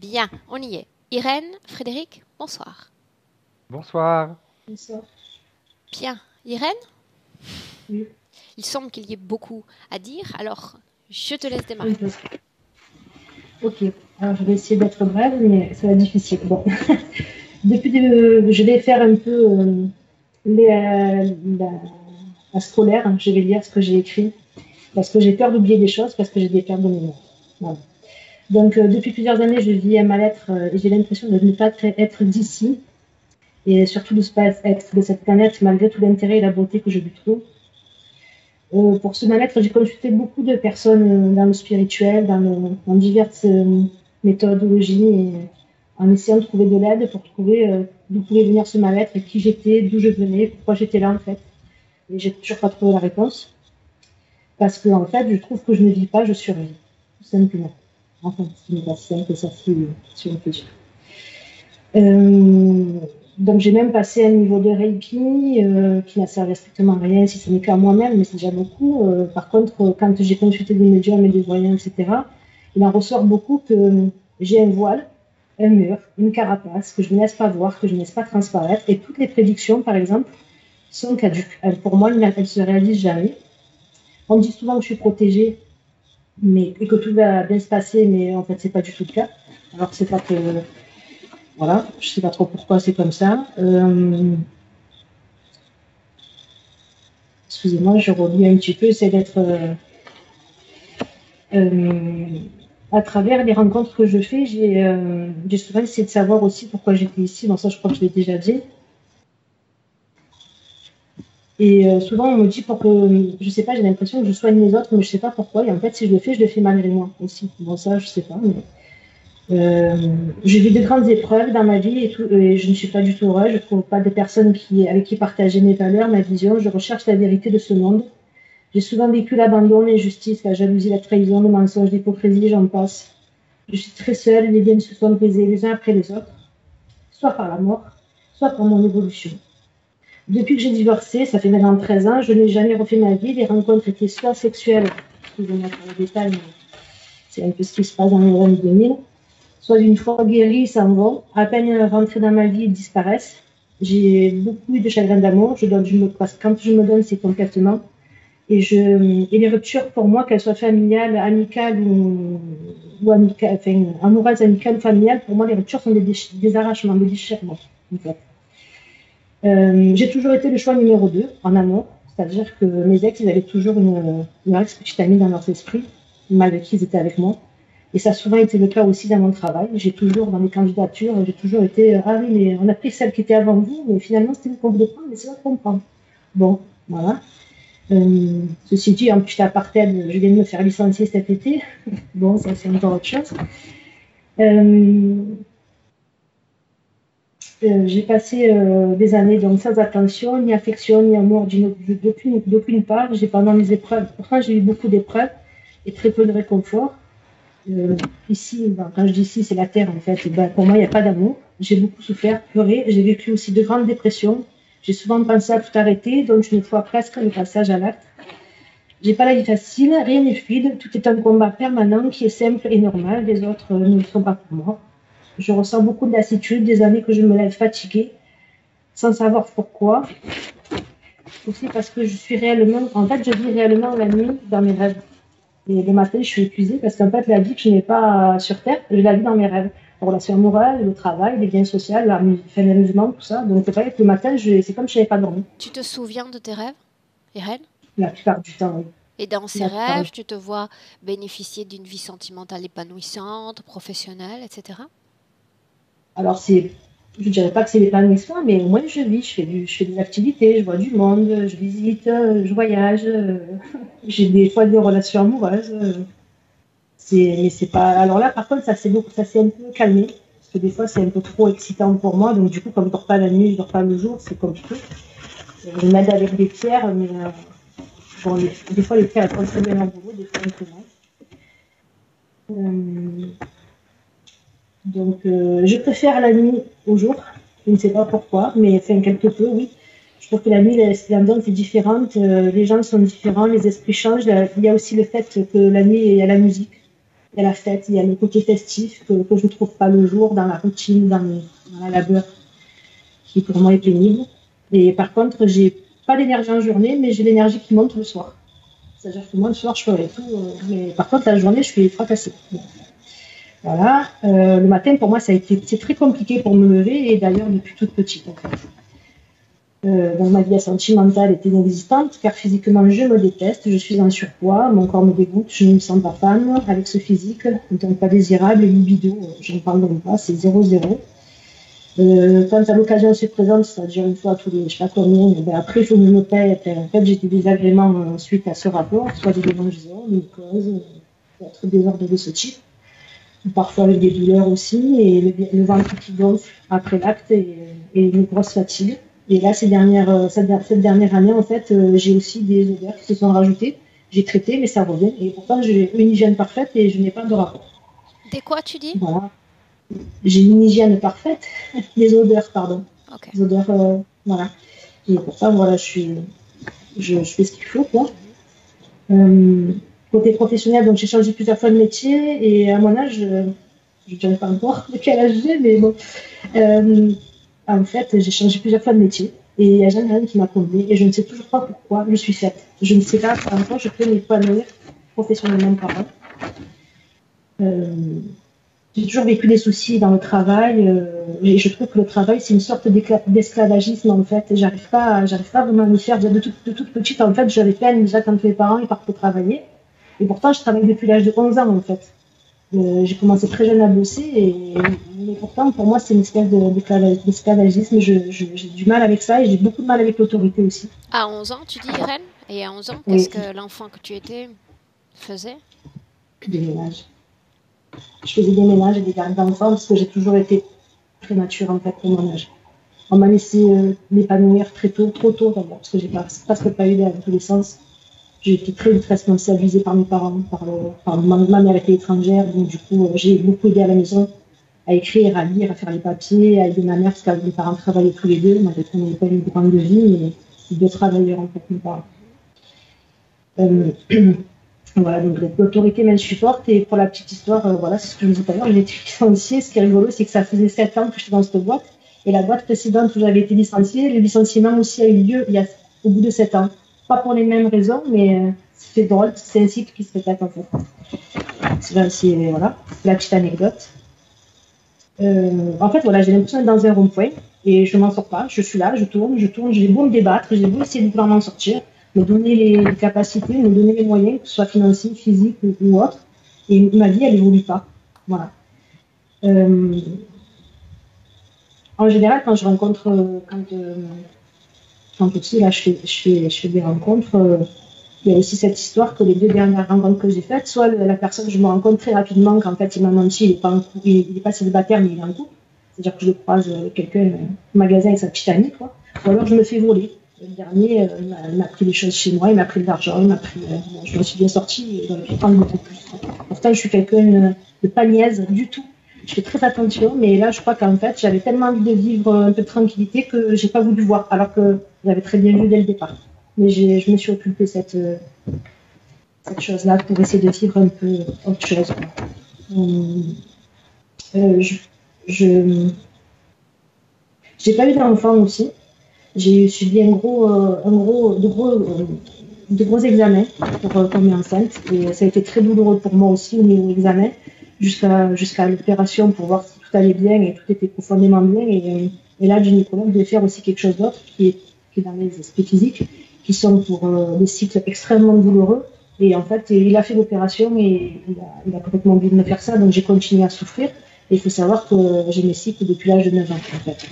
Bien, on y est. Irène, Frédéric, bonsoir. Bonsoir. Bonsoir. Bien, Irène, Oui, il semble qu'il y ait beaucoup à dire, alors je te laisse un démarrer. peu. Ok, alors je vais essayer d'être brève, mais ça va être difficile. Bon, je vais faire un peu la, la scolaire. Je vais lire ce que j'ai écrit parce que j'ai peur d'oublier des choses, parce que j'ai des pertes de mémoire. Voilà. Donc, depuis plusieurs années, je vis un mal-être et j'ai l'impression de ne pas être d'ici et surtout de ne pas être de cette planète malgré tout l'intérêt et la beauté que je lui trouve. Pour ce mal-être, j'ai consulté beaucoup de personnes dans le spirituel, dans diverses méthodologies, et en essayant de trouver de l'aide pour trouver d'où pouvait venir ce mal-être, et qui j'étais, d'où je venais, pourquoi j'étais là en fait. Et j'ai toujours pas trouvé la réponse, parce que en fait, je trouve que je ne vis pas, je survis, tout simplement. Enfin, ce qui n'est pas si simple que ça, si on peut dire. Euh, donc j'ai même passé un niveau de Reiki qui n'a servi strictement à rien, si ce n'est qu'à moi-même, mais c'est déjà beaucoup. Par contre, quand j'ai consulté des médiums et des voyants, etc., il en ressort beaucoup que j'ai un voile, un mur, une carapace, que je ne laisse pas voir, que je ne laisse pas transparaître. Et toutes les prédictions, par exemple, sont caduques. Pour moi, elles ne se réalisent jamais. On me dit souvent que je suis protégée et que tout va bien se passer, mais en fait, c'est pas du tout le cas. Alors, c'est pas que voilà, je sais pas trop pourquoi c'est comme ça. Excusez-moi, je relis un petit peu, c'est d'être euh, à travers les rencontres que je fais, j'ai souvent essayé de savoir aussi pourquoi j'étais ici. Bon, ça, je crois que je l'ai déjà dit. Et souvent, on me dit pour que, je sais pas, j'ai l'impression que je soigne les autres, mais je sais pas pourquoi. Et en fait, si je le fais malgré moi aussi. Bon, ça, je sais pas. Mais Euh, j'ai vu de grandes épreuves dans ma vie et je ne suis pas du tout heureuse. Je ne trouve pas de personnes avec qui partager mes valeurs, ma vision. Je recherche la vérité de ce monde. J'ai souvent vécu l'abandon, l'injustice, la jalousie, la trahison, le mensonge, l'hypocrisie, j'en passe. Je suis très seule, les liens se sont brisés les uns après les autres, soit par la mort, soit par mon évolution. Depuis que j'ai divorcé, ça fait maintenant 13 ans, je n'ai jamais refait ma vie. Les rencontres étaient soit sexuelles, excusez-moi pour le détail, mais c'est un peu ce qui se passe dans les années 2000, soit une fois guéris, ils s'en vont. À peine rentrés dans ma vie, ils disparaissent. J'ai beaucoup eu de chagrin d'amour. Quand je me donne, c'est complètement. Et les ruptures, pour moi, qu'elles soient familiales, amicales ou amicales, enfin, amoureuses, amicales ou familiales, pour moi, les ruptures sont des arrachements, des déchirements, en fait. J'ai toujours été le choix numéro 2 en amour. C'est-à-dire que mes ex, ils avaient toujours une ex-petite amie dans leur esprit, malgré qu'ils étaient avec moi. Et ça a souvent été le cas aussi dans mon travail. J'ai toujours, dans mes candidatures, j'ai toujours été ah oui, mais on a pris celle qui était avant vous, mais finalement, c'était vous qu'on voulait prendre, mais c'est l'autre qu'on prend. Bon, voilà. Ceci dit, en plus, j'étais apartheid, je viens de me faire licencier cet été. Bon, ça, c'est encore autre chose. Euh, j'ai passé des années donc sans attention, ni affection, ni amour d'aucune part. J'ai pendant les épreuves, pourtant j'ai eu beaucoup d'épreuves et très peu de réconfort. Ici, ben, quand je dis ici, c'est la terre en fait. Et ben, pour moi, il n'y a pas d'amour. J'ai beaucoup souffert, pleuré. J'ai vécu aussi de grandes dépressions. J'ai souvent pensé à tout arrêter, donc une fois presque le passage à l'acte. J'ai pas la vie facile, rien n'est fluide. Tout est un combat permanent qui est simple et normal. Les autres ne le sont pas pour moi. Je ressens beaucoup de lassitude, des années que je me lève fatiguée, sans savoir pourquoi. Aussi parce que en fait, je vis réellement la nuit dans mes rêves. Et le matin, je suis épuisée parce qu'en fait, la vie que je n'ai pas sur Terre, je la vis dans mes rêves. La relation amoureuse, le travail, les liens sociaux, l'amusement, tout ça. Donc, c'est vrai que le matin, c'est comme si je n'avais pas dormi. Tu te souviens de tes rêves, Irène? La plupart du temps, oui. Et dans ces La plupart rêves, du tu te vois bénéficier d'une vie sentimentale épanouissante, professionnelle, etc. Alors, je ne dirais pas que c'est l'épanouissement, mais au moins, je vis, je fais des activités, je vois du monde, je visite, je voyage, j'ai des fois des relations amoureuses. Mais c'est pas. Alors là, par contre, ça s'est un peu calmé. Parce que des fois, c'est un peu trop excitant pour moi. Donc, du coup, comme je dors pas la nuit, je dors pas le jour, c'est compliqué. Je m'aide avec des tiers, mais bon, des fois, les tiers, elles font très bien leur boulot, des fois, un peu moins. Donc, je préfère la nuit au jour. Je ne sais pas pourquoi, mais enfin, quelque peu, oui. Je trouve que la nuit, l'ambiance est différente, les gens sont différents, les esprits changent. Il y a aussi le fait que la nuit, il y a la musique. il y a la fête, il y a le côté festif que je ne trouve pas le jour dans la routine, dans la labeur, qui pour moi est pénible. Et par contre, j'ai pas d'énergie en journée, mais j'ai l'énergie qui monte le soir. C'est-à-dire que moi, le soir, je ferai tout, mais par contre, la journée, je suis fracassée. Bon. Voilà. Le matin, pour moi, c'est très compliqué pour me lever, et d'ailleurs depuis toute petite, en fait. Donc ma vie sentimentale est inexistante, car physiquement, je me déteste, je suis en surpoids, mon corps me dégoûte, je ne me sens pas femme avec ce physique, donc pas désirable, et libido, je ne parle même pas, c'est 0-0. Quand l'occasion se présente, c'est-à-dire une fois tous les, je sais pas combien, ben après, il faut que je me pète. En fait, j'ai des désagréments suite à ce rapport, soit des démangeaisons, une cause, peut-être des ordres de ce type, parfois avec des douleurs aussi, et le ventre qui gonfle après l'acte et une grosse fatigue. Et là, cette dernière année, en fait, j'ai aussi des odeurs qui se sont rajoutées. J'ai traité, mais ça revient. Et pourtant, j'ai une hygiène parfaite et je n'ai pas de rapport. Des quoi, tu dis? Voilà. J'ai une hygiène parfaite, des odeurs, pardon. Okay. Les odeurs, voilà. Et pour ça, voilà, je fais ce qu'il faut, quoi. Côté professionnel, donc j'ai changé plusieurs fois de métier et à mon âge, je ne dirais pas encore de quel âge j'ai, mais bon. En fait, j'ai changé plusieurs fois de métier et il n'y a jamais rien qui m'a comblée et je ne sais toujours pas pourquoi je suis faite. Je ne sais pas par quoi je peux m'épanouir professionnellement parlant. J'ai toujours vécu des soucis dans le travail et je trouve que le travail c'est une sorte d'esclavagisme en fait et j'arrive pas vraiment à m'y faire. De toute petite en fait j'avais peine déjà quand mes parents ils partaient travailler et pourtant je travaille depuis l'âge de 11 ans en fait. J'ai commencé très jeune à bosser mais pourtant pour moi c'est une espèce d'esclavagisme. J'ai du mal avec ça et j'ai beaucoup de mal avec l'autorité aussi. À 11 ans tu dis Irène? Et à 11 ans qu'est-ce que l'enfant que tu étais faisait? Des ménages. Je faisais des ménages et des gardes d'enfants parce que j'ai toujours été prémature en fait pour mon âge. On m'a laissé m'épanouir très tôt, trop tôt d'ailleurs, parce que j'ai presque pas eu d'adolescence. J'ai été très vite responsabilisée par mes parents, ma mère était étrangère, donc du coup j'ai beaucoup aidé à la maison, à écrire, à lire, à faire les papiers, à aider ma mère parce que mes parents travaillaient tous les deux. Malgré qu'on n'avait pas une grande vie, mais ils deux travailleurs en fait, mes parents. Voilà, donc l'autorité m'insupporte et pour la petite histoire, voilà, c'est ce que je disais tout à l'heure, j'ai été licenciée. Ce qui est rigolo, c'est que ça faisait 7 ans que j'étais dans cette boîte et la boîte précédente où j'avais été licenciée, le licenciement aussi a eu lieu au bout de 7 ans. Pas pour les mêmes raisons, mais c'est drôle, c'est un cycle qui se répète en fait. Voilà, la petite anecdote. En fait, voilà, j'ai l'impression d'être dans un rond-point et je m'en sors pas. Je suis là, je tourne, j'ai beau me débattre, j'ai beau essayer de vouloir m'en sortir, me donner les capacités, me donner les moyens, que ce soit financiers, physiques ou autres. Et ma vie, elle évolue pas. Voilà. En général, quand je rencontre, quand aussi, là, je fais des rencontres, il y a aussi cette histoire que les 2 dernières rencontres que j'ai faites, soit la personne, je me rends compte très rapidement qu'en fait, il m'a menti, il est pas célibataire, mais il est en couple. C'est-à-dire que je le croise quelqu'un au magasin avec sa petite amie, quoi. Ou alors je me fais voler. Le dernier, il m'a pris des choses chez moi, il m'a pris de l'argent, je me suis bien sortie et j'aurais pu prendre beaucoup plus. Pourtant, je suis quelqu'un de pas niaise du tout. Je fais très attention, mais là, je crois qu'en fait, j'avais tellement envie de vivre un peu de tranquillité que j'ai pas voulu voir, alors que j'avais très bien vu dès le départ. Mais je me suis occultée cette chose-là pour essayer de vivre un peu autre chose. J'ai pas eu d'enfant aussi. J'ai subi de gros examens pour tomber enceinte et ça a été très douloureux pour moi aussi au niveau examen jusqu'à l'opération pour voir si tout allait bien et tout était profondément bien et là le gynécologue devait faire aussi quelque chose d'autre qui est dans les aspects physiques qui sont pour des cycles extrêmement douloureux et en fait il a fait l'opération et il a complètement oublié de me faire ça donc j'ai continué à souffrir et il faut savoir que j'ai mes cycles depuis l'âge de 9 ans en fait.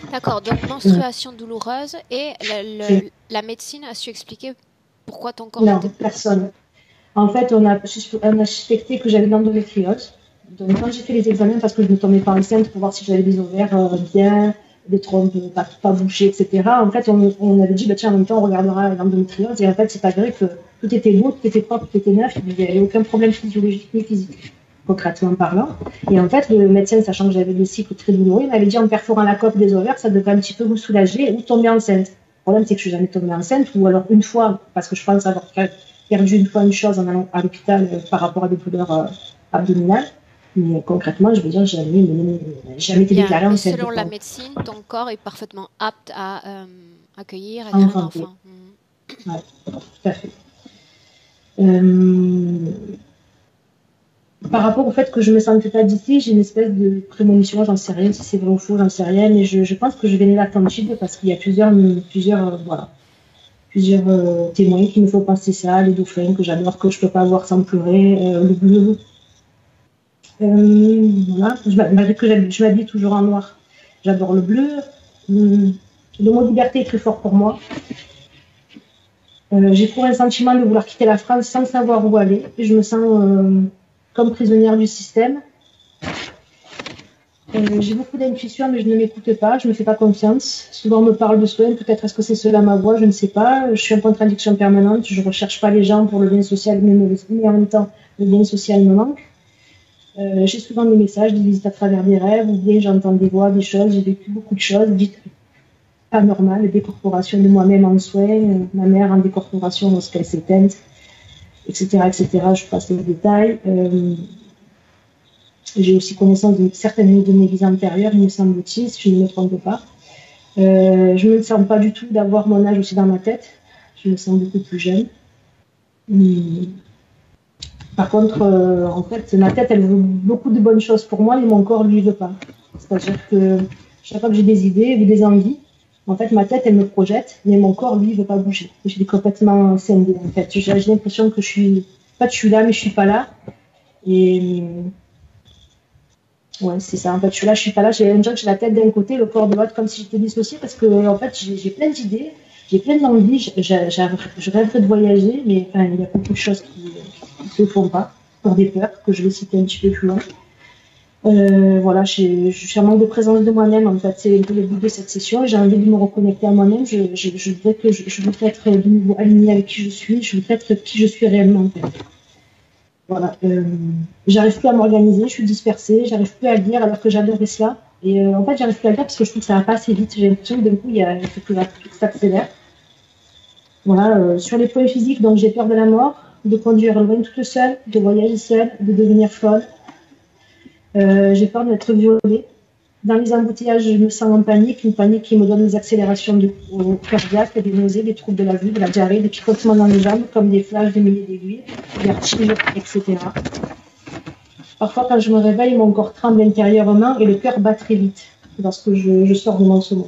D'accord, donc menstruation douloureuse et la médecine a su expliquer pourquoi ton corps Non, personne. En fait, on a suspecté que j'avais l'endométriose. Donc, quand j'ai fait les examens, parce que je ne tombais pas enceinte pour voir si j'avais des ovaires bien, des trompes pas bouchées, etc. En fait, on avait dit, bah, tiens, en même temps, on regardera l'endométriose. Et en fait, c'est avéré que tout était beau, tout était propre, tout était neuf. Il n'y avait aucun problème physiologique ni physique, concrètement parlant. Et en fait, le médecin, sachant que j'avais des cycles très douloureux, il m'avait dit, en perforant la coque des ovaires, ça devrait un petit peu vous soulager ou tomber enceinte. Le problème, c'est que je suis jamais tombée enceinte, ou alors une fois, parce que je pense avoir perdu une fois une chose en allant à l'hôpital par rapport à des douleurs abdominales. Mais concrètement, je veux dire, jamais été déclarée enceinte. Selon la médecine, ton corps est parfaitement apte à accueillir un enfant. Oui, tout à fait. Par rapport au fait que je me sentais pas d'ici, j'ai une espèce de prémonition, j'en sais rien, si c'est vrai ou faux, j'en sais rien, mais je pense que je vais l'attendre parce qu'il y a plusieurs témoins qui me font penser ça, les dauphins que j'adore, que je peux pas voir sans pleurer, le bleu. Voilà, malgré que je m'habille toujours en noir, j'adore le bleu. Le mot liberté est très fort pour moi. J'ai trouvé un sentiment de vouloir quitter la France sans savoir où aller. Et je me sens comme prisonnière du système. J'ai beaucoup d'intuition, mais je ne m'écoute pas, je ne me fais pas confiance. Souvent, on me parle de soins, peut-être est-ce que c'est cela ma voix, je ne sais pas. Je suis en contradiction permanente, je ne recherche pas les gens pour le bien social, mais en même temps, le bien social me manque. J'ai souvent des messages, des visites à travers des rêves, ou bien j'entends des voix, des choses, j'ai vécu beaucoup de choses dites pas normales, des corporations de moi-même en soins, ma mère en décorporation lorsqu'elle s'est éteinte, etc., etc. Je passe les détails. J'ai aussi connaissance de certaines de mes vies antérieures, il me semble-t-il, si je ne me trompe pas. Je ne me sens pas du tout d'avoir mon âge aussi dans ma tête. Je me sens beaucoup plus jeune. Par contre, en fait, ma tête, elle veut beaucoup de bonnes choses pour moi, mais mon corps, lui, ne veut pas. C'est-à-dire que chaque fois que j'ai des idées ou des envies, en fait, ma tête, elle me projette, mais mon corps, lui, ne veut pas bouger. Je suis complètement scindée, en fait. J'ai l'impression que je suis là, mais je ne suis pas là. Et ouais, c'est ça. En fait, je suis là, je ne suis pas là. J'ai l'impression que j'ai la tête d'un côté, le corps de l'autre, comme si j'étais dissociée, parce que, en fait, j'ai plein d'idées, j'ai plein d'envies. Je rêverais de voyager, mais enfin, il y a beaucoup de choses qui ne se font pas, pour des peurs, que je vais citer un petit peu plus loin. Voilà, je suis en manque de présence de moi-même, en fait, c'est un peu le but de cette session. J'ai envie de me reconnecter à moi-même. Je voudrais être de nouveau alignée avec qui je suis. Je voudrais être qui je suis réellement, en fait. Voilà, j'arrive plus à m'organiser, je suis dispersée, j'arrive plus à lire alors que j'adorais cela. Et en fait, j'arrive plus à lire parce que je trouve que ça va pas assez vite. J'ai l'impression que d'un coup, il faut que tout s'accélère. Voilà, sur les points physiques, donc j'ai peur de la mort, de conduire loin toute seule, de voyager seule, de devenir folle. J'ai peur d'être violée. Dans les embouteillages, je me sens en panique, une panique qui me donne des accélérations cardiaques, des nausées, des troubles de la vue, de la diarrhée, des picotements dans les jambes, comme des flashs de milliers d'aiguilles, des vertiges, etc. Parfois, quand je me réveille, mon corps tremble intérieurement et le cœur bat très vite lorsque je sors de mon sommeil.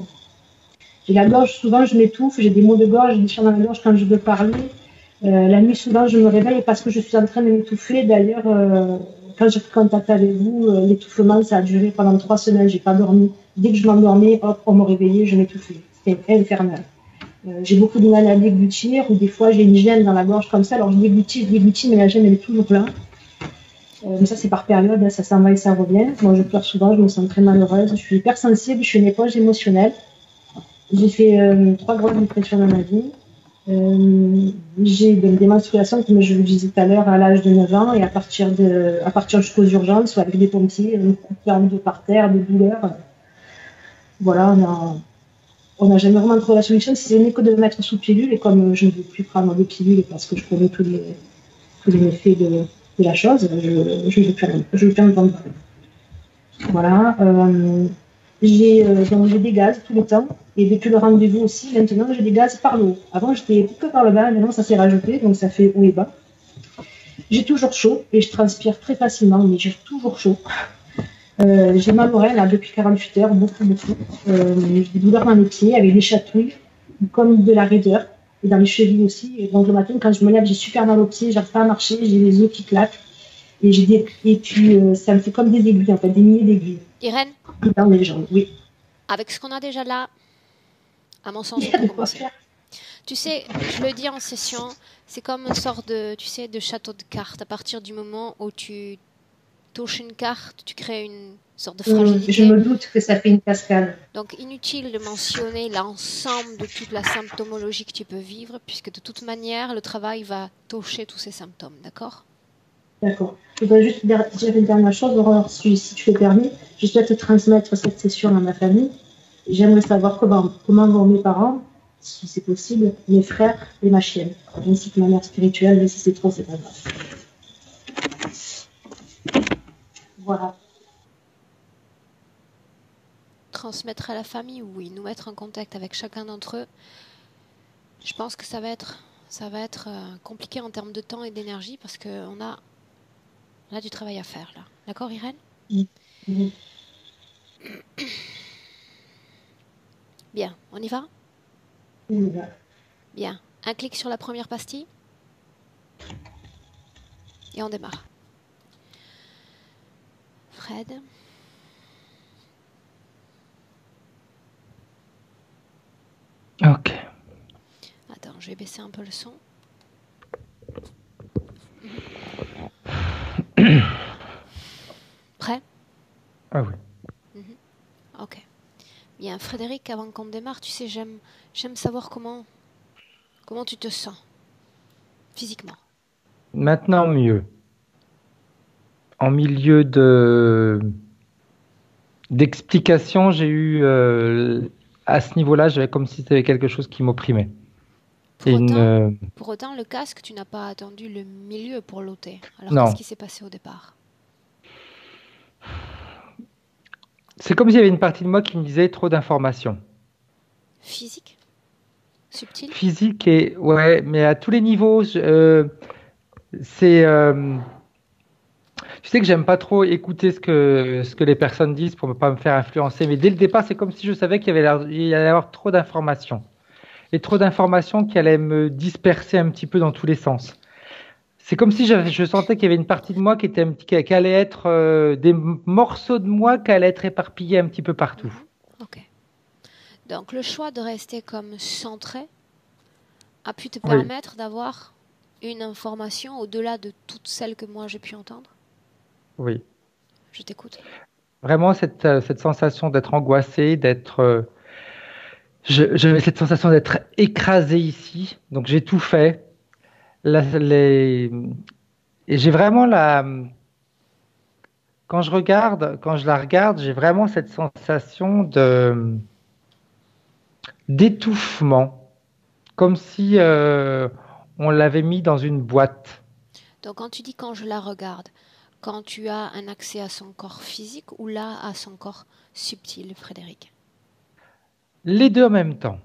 J'ai la gorge, souvent je m'étouffe, j'ai des maux de gorge, j'ai des chants dans la gorge quand je veux parler. La nuit, souvent, je me réveille parce que je suis en train de m'étouffer. D'ailleurs, quand j'ai pris contact avec vous, l'étouffement, ça a duré pendant 3 semaines, j'ai pas dormi. Dès que je m'endormais, hop, on me réveillait, je m'étouffais. C'était infernal. J'ai beaucoup de mal à déglutir, ou des fois j'ai une gêne dans la gorge comme ça, alors je déglutis, mais la gêne elle est toujours là. Mais ça c'est par période, hein, ça s'en va et ça revient. Moi je pleure souvent, je me sens très malheureuse, je suis hypersensible, je suis une éponge émotionnelle. J'ai fait 3 grosses dépressions dans ma vie. J'ai des menstruations, comme je vous disais tout à l'heure, à l'âge de 9 ans, et à partir jusqu'aux urgences, avec des pompiers, me coupant de par terre, de douleur. Voilà, on n'a jamais vraiment trouvé la solution, si ce n'est que de me mettre sous pilule, et comme je ne veux plus prendre de pilule parce que je connais tous les méfaits de la chose, je ne veux plus en prendre. Voilà. J'ai des gaz tout le temps, et depuis le rendez-vous aussi, maintenant j'ai des gaz par le haut. Avant j'étais que par le bas, maintenant ça s'est rajouté, donc ça fait haut et bas. J'ai toujours chaud, et je transpire très facilement, mais j'ai toujours chaud. J'ai mal aux reins là, depuis 48 heures, beaucoup. J'ai des douleurs dans les pieds, avec des chatouilles, comme de la raideur, et dans les chevilles aussi. Et donc le matin, quand je me lève, j'ai super mal aux pieds, j'arrive pas à marcher, j'ai les os qui claquent. Et puis ça me fait comme des aiguilles, en fait, des milliers d'aiguilles. Irène, dans les jambes, oui. Avec ce qu'on a déjà là, à mon sens, on peut commencer. Tu sais, je le dis en session, c'est comme une sorte de château de cartes. À partir du moment où tu touches une carte, tu crées une sorte de fragilité. Je me doute que ça fait une cascade. Donc, inutile de mentionner l'ensemble de toute la symptomologie que tu peux vivre, puisque de toute manière, le travail va toucher tous ces symptômes, d'accord ? D'accord. Je voudrais juste dire une dernière chose, Aurore, si tu le permets. Je souhaite transmettre cette session à ma famille. J'aimerais savoir comment vont mes parents, si c'est possible, mes frères et ma chienne, ainsi que ma mère spirituelle, mais si c'est trop, c'est pas grave. Voilà. Transmettre à la famille, oui. Nous mettre en contact avec chacun d'entre eux. Je pense que ça va être compliqué en termes de temps et d'énergie parce qu'on a du travail à faire là. D'accord, Irène? Mmh. Bien, on y va? Mmh. Bien. Un clic sur la première pastille. Et on démarre. Fred. Ok. Attends, je vais baisser un peu le son. Prêt? Ah oui. Ok. Bien, Frédéric, avant qu'on démarre, tu sais, j'aime savoir comment tu te sens physiquement. Maintenant mieux. En milieu d'explication, j'ai eu à ce niveau-là, j'avais comme si c'était quelque chose qui m'opprimait. Pour autant, le casque, tu n'as pas attendu le milieu pour l'ôter. Alors Non. qu'est-ce qui s'est passé au départ? C'est comme s'il y avait une partie de moi qui me disait trop d'informations. Physique? Subtil? Physique et ouais, mais à tous les niveaux. C'est tu sais que j'aime pas trop écouter ce que les personnes disent pour ne pas me faire influencer. Mais dès le départ, c'est comme si je savais il allait y avoir trop d'informations. Et trop d'informations qui allaient me disperser un petit peu dans tous les sens. C'est comme si je sentais qu'il y avait une partie de moi qui allait être des morceaux de moi qui allaient être éparpillés un petit peu partout. Ok. Donc le choix de rester comme centré a pu te Oui. permettre d'avoir une information au-delà de toutes celles que moi j'ai pu entendre? Oui. Je t'écoute. Vraiment cette sensation d'être angoissé, j'avais cette sensation d'être écrasé ici. Donc j'ai tout fait. Et j'ai vraiment quand je la regarde, j'ai vraiment cette sensation d'étouffement, comme si on l'avait mis dans une boîte. Donc quand tu dis quand je la regarde, quand tu as un accès à son corps physique ou là à son corps subtil, Frédéric? Les deux en même temps,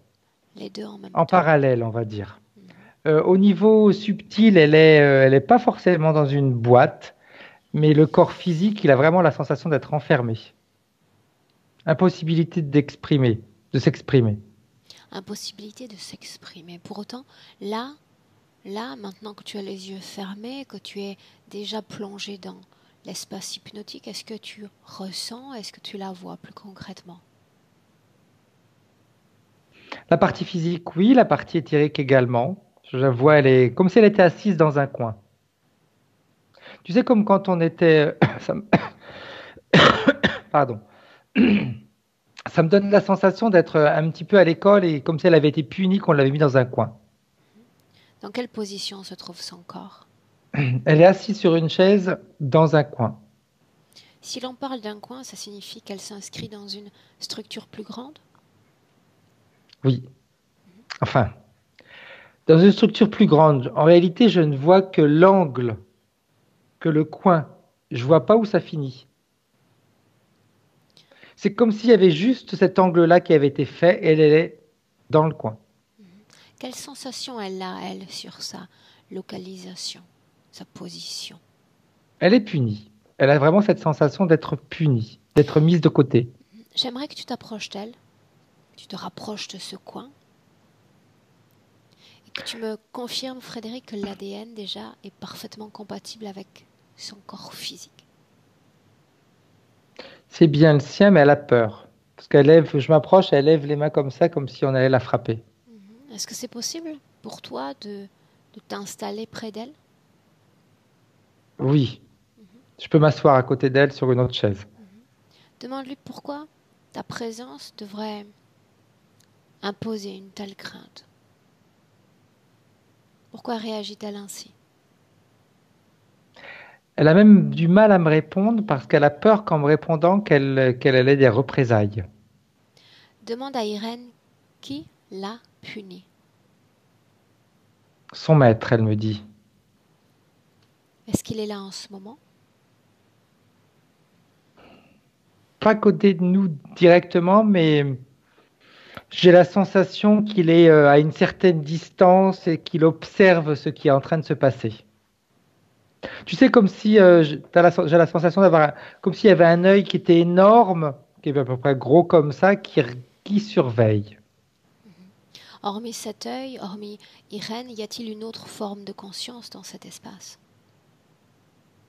Les deux en même en temps. parallèle, on va dire. Au niveau subtil, elle est pas forcément dans une boîte, mais le corps physique, il a vraiment la sensation d'être enfermé. Impossibilité de s'exprimer. Impossibilité de s'exprimer. Pour autant, là, maintenant que tu as les yeux fermés, que tu es déjà plongé dans l'espace hypnotique, est-ce que tu ressens, est-ce que tu la vois plus concrètement? La partie physique, oui, la partie éthérique également. Je la vois, elle est comme si elle était assise dans un coin. Tu sais, comme quand on était... Pardon. Ça me donne la sensation d'être un petit peu à l'école et comme si elle avait été punie, qu'on l'avait mis dans un coin. Dans quelle position se trouve son corps? Elle est assise sur une chaise dans un coin. Si l'on parle d'un coin, ça signifie qu'elle s'inscrit dans une structure plus grande? Oui. Enfin, dans une structure plus grande. En réalité, je ne vois que l'angle, que le coin. Je vois pas où ça finit. C'est comme s'il y avait juste cet angle-là qui avait été fait et elle est dans le coin. Quelle sensation elle a, elle, sur sa localisation, sa position? Elle est punie. Elle a vraiment cette sensation d'être punie, d'être mise de côté. J'aimerais que tu t'approches d'elle, que tu te rapproches de ce coin, et que tu me confirmes, Frédéric, que l'ADN déjà est parfaitement compatible avec son corps physique. C'est bien le sien, mais elle a peur. Parce je m'approche, elle lève les mains comme ça, comme si on allait la frapper. Est-ce que c'est possible pour toi de t'installer près d'elle? Oui, je peux m'asseoir à côté d'elle sur une autre chaise. Demande-lui pourquoi ta présence devrait imposer une telle crainte. Pourquoi réagit-elle ainsi? Elle a même du mal à me répondre parce qu'elle a peur qu'en me répondant, qu'elle ait des représailles. Demande à Irène qui l'a puni? Son maître, elle me dit. Est-ce qu'il est là en ce moment? Pas à côté de nous directement, mais j'ai la sensation qu'il est à une certaine distance et qu'il observe ce qui est en train de se passer. Tu sais, comme si j'ai la sensation comme s'il y avait un œil qui était énorme, qui est à peu près gros comme ça, qui surveille. Hormis cet œil, hormis Irène, y a-t-il une autre forme de conscience dans cet espace?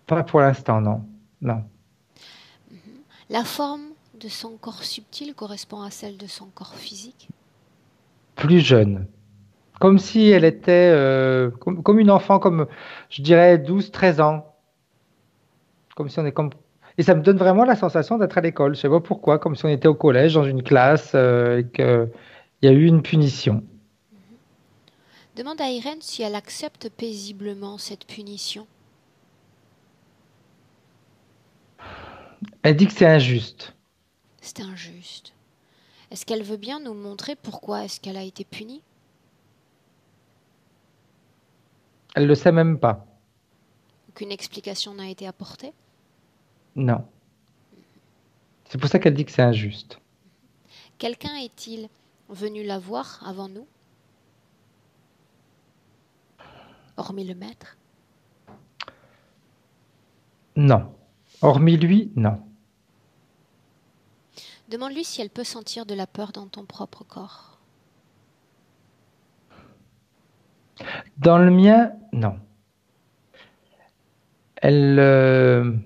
Pas pour l'instant, non. Non. La forme de son corps subtil correspond à celle de son corps physique? Plus jeune. Comme si elle était comme une enfant, comme je dirais 12, 13 ans. Comme si on est comme... Et ça me donne vraiment la sensation d'être à l'école. Je sais pas pourquoi, comme si on était au collège, dans une classe, et qu'il y a eu une punition. Demande à Irène si elle accepte paisiblement cette punition. Elle dit que c'est injuste. C'est injuste. Est-ce qu'elle veut bien nous montrer pourquoi est-ce qu'elle a été punie? Elle le sait même pas. Aucune explication n'a été apportée? Non. C'est pour ça qu'elle dit que c'est injuste. Quelqu'un est-il venu la voir avant nous? Hormis le maître? Non. Hormis lui, non. Demande-lui si elle peut sentir de la peur dans ton propre corps. Dans le mien, non. Elle...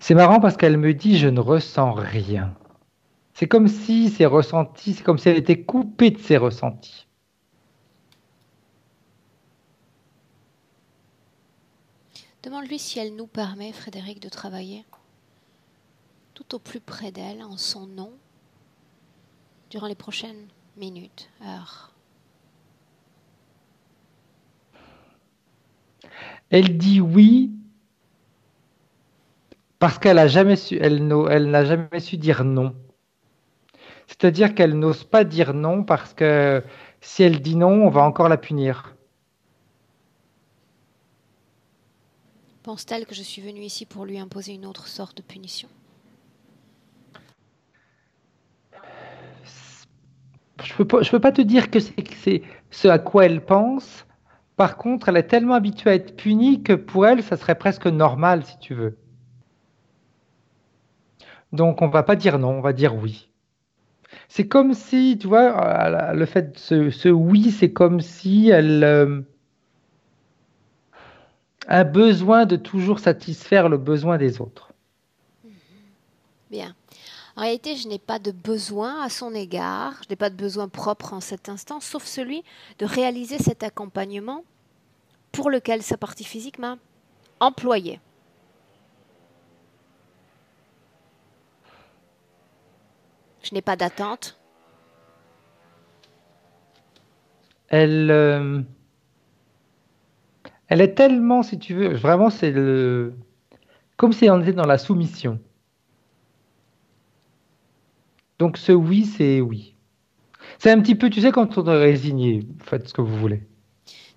C'est marrant parce qu'elle me dit je ne ressens rien. C'est comme si ses ressentis, c'est comme si elle était coupée de ses ressentis. Demande-lui si elle nous permet, Frédéric, de travailler tout au plus près d'elle, en son nom, durant les prochaines minutes, heures. Elle dit oui parce qu'elle a jamais su, elle n'a jamais su dire non. C'est-à-dire qu'elle n'ose pas dire non parce que si elle dit non, on va encore la punir. Pense-t-elle que je suis venue ici pour lui imposer une autre sorte de punition? Je peux pas te dire que c'est ce à quoi elle pense. Par contre, elle est tellement habituée à être punie que pour elle, ça serait presque normal, si tu veux. Donc, on va pas dire non, on va dire oui. C'est comme si, tu vois, le fait de ce oui, c'est comme si elle a besoin de toujours satisfaire le besoin des autres. Bien. En réalité, je n'ai pas de besoin à son égard, je n'ai pas de besoin propre en cet instant, sauf celui de réaliser cet accompagnement pour lequel sa partie physique m'a employé. Je n'ai pas d'attente. Elle, elle est tellement, si tu veux, vraiment, comme si on était dans la soumission. Donc ce oui, c'est oui. C'est un petit peu, tu sais, quand on est résigné, faites ce que vous voulez.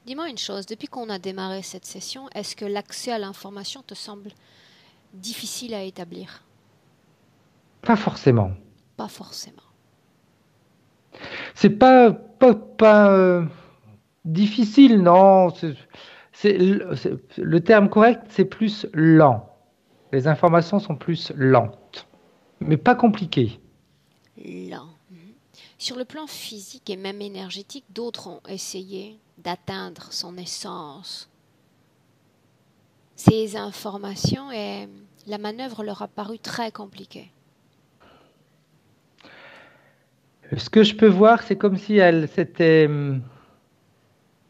Dis-moi une chose, depuis qu'on a démarré cette session, est-ce que l'accès à l'information te semble difficile à établir? Pas forcément. Pas forcément. C'est pas difficile, non. Le terme correct, c'est plus lent. Les informations sont plus lentes, mais pas compliquées. Lent. Sur le plan physique et même énergétique, d'autres ont essayé d'atteindre son essence, ces informations, et la manœuvre leur a paru très compliquée. Ce que je peux voir, c'est comme si c'était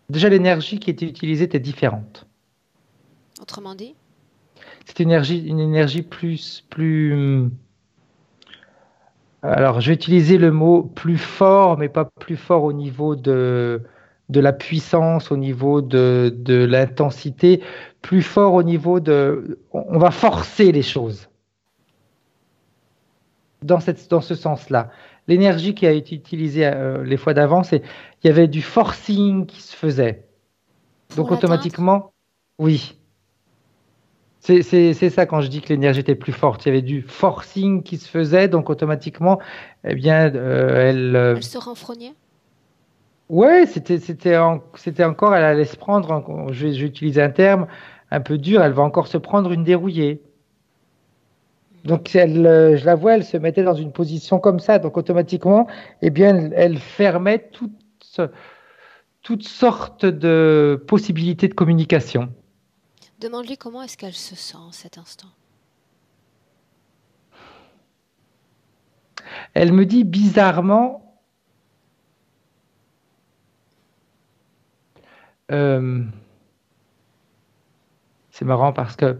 déjà l'énergie qui était utilisée était différente. Autrement dit, C'est une énergie plus. Alors, je vais utiliser le mot plus fort, mais pas plus fort au niveau de la puissance, au niveau de l'intensité, plus fort au niveau de... On va forcer les choses. dans ce sens-là. L'énergie qui a été utilisée les fois d'avant, il y avait du forcing qui se faisait. Pour Donc l'atteindre? automatiquement, oui. C'est ça quand je dis que l'énergie était plus forte. Il y avait du forcing qui se faisait, donc automatiquement, eh bien, Elle se renfrognait? ouais, c'était encore, elle allait se prendre, je vais utiliser un terme un peu dur, elle va encore se prendre une dérouillée. Donc, je la vois, elle se mettait dans une position comme ça, donc automatiquement, eh bien, elle fermait toutes sortes de possibilités de communication. Demande-lui comment est-ce qu'elle se sent en cet instant. Elle me dit bizarrement, euh, c'est marrant parce que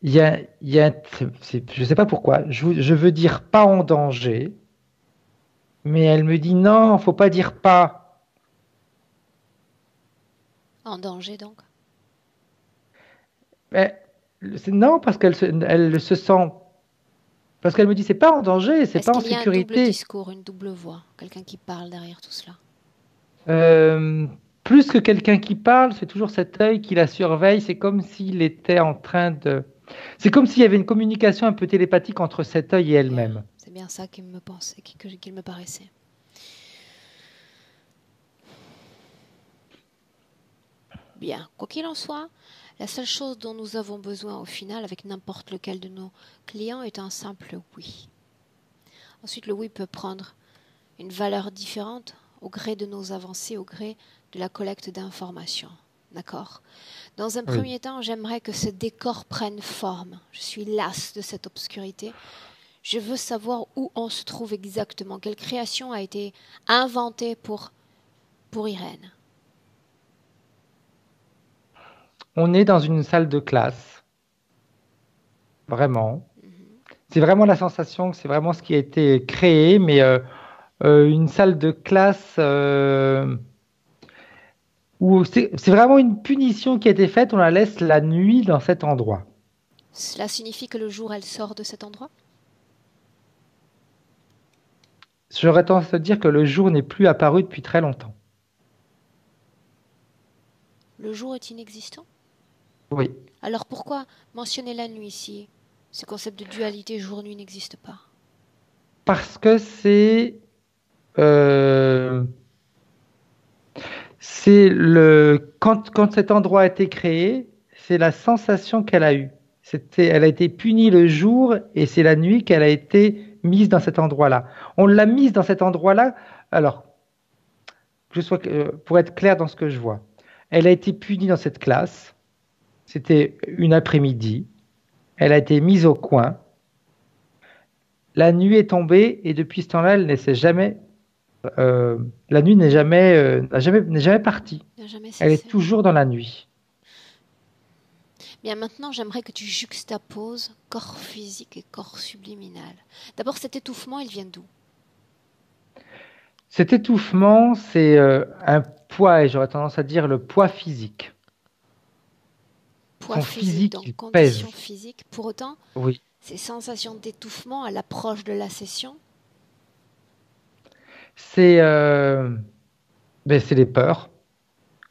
il y a, je ne sais pas pourquoi, je veux dire pas en danger, mais elle me dit non, faut pas dire pas. En danger donc. Mais, non, parce elle se sent, parce qu'elle me dit c'est pas en danger, c'est Est-ce pas en qu'il y a un double sécurité. discours, une double voix, quelqu'un qui parle derrière tout cela? Euh, Plus que quelqu'un qui parle, c'est toujours cet œil qui la surveille. C'est comme s'il était en train de. C'est comme s'il y avait une communication un peu télépathique entre cet œil et Yeah. elle-même. C'est bien ça qu'il me pensait, qu'il me paraissait. Bien, quoi qu'il en soit, la seule chose dont nous avons besoin au final avec n'importe lequel de nos clients est un simple oui. Ensuite, le oui peut prendre une valeur différente au gré de nos avancées, au gré de la collecte d'informations. D'accord? Dans un Oui. premier temps, j'aimerais que ce décor prenne forme. Je suis lasse de cette obscurité. Je veux savoir où on se trouve exactement, quelle création a été inventée pour Irène. On est dans une salle de classe, vraiment. C'est vraiment la sensation que c'est vraiment ce qui a été créé, mais une salle de classe où c'est vraiment une punition qui a été faite. On la laisse la nuit dans cet endroit. Cela signifie que le jour elle sort de cet endroit? J'aurais tendance à dire que le jour n'est plus apparu depuis très longtemps. Le jour est inexistant? Oui. Alors pourquoi mentionner la nuit ici? Ce concept de dualité jour-nuit n'existe pas. Parce que euh, quand cet endroit a été créé, c'est la sensation qu'elle a eue. Elle a été punie le jour et c'est la nuit qu'elle a été mise dans cet endroit-là. On l'a mise dans cet endroit-là. Alors, pour être clair dans ce que je vois, elle a été punie dans cette classe. C'était une après-midi. Elle a été mise au coin. La nuit est tombée et depuis ce temps-là, elle ne s'est jamais la nuit n'est jamais partie. Il n'a jamais Elle est cessé. toujours dans la nuit. Bien maintenant, j'aimerais que tu juxtaposes corps physique et corps subliminal. D'abord, cet étouffement, il vient d'où? Cet étouffement, c'est un poids, et j'aurais tendance à dire le poids physique. Poids Son physique, physique, donc il condition pèse. physique. Pour autant, Oui. ces sensations d'étouffement à l'approche de la session, C'est c'est les peurs.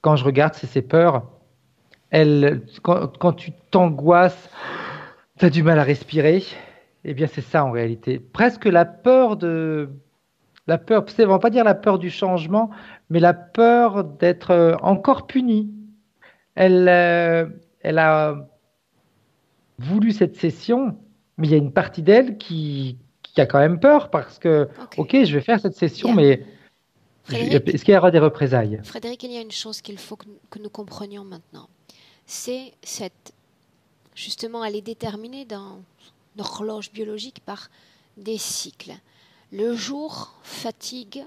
Quand je regarde, c'est ces peurs. Quand tu t'angoisses, tu as du mal à respirer. Eh bien, c'est ça en réalité. Presque la peur de, la peur, c'est on va pas dire la peur du changement, mais la peur d'être encore puni. Elle, euh, Elle a voulu cette session, mais il y a une partie d'elle qui a quand même peur parce que, ok. ok, je vais faire cette session, Bien. mais Frédéric, est-ce qu'il y aura des représailles? Frédéric, il y a une chose qu'il faut que nous comprenions maintenant. C'est cette, justement, elle est déterminée dans l'horloge biologique par des cycles. Le jour, fatigue,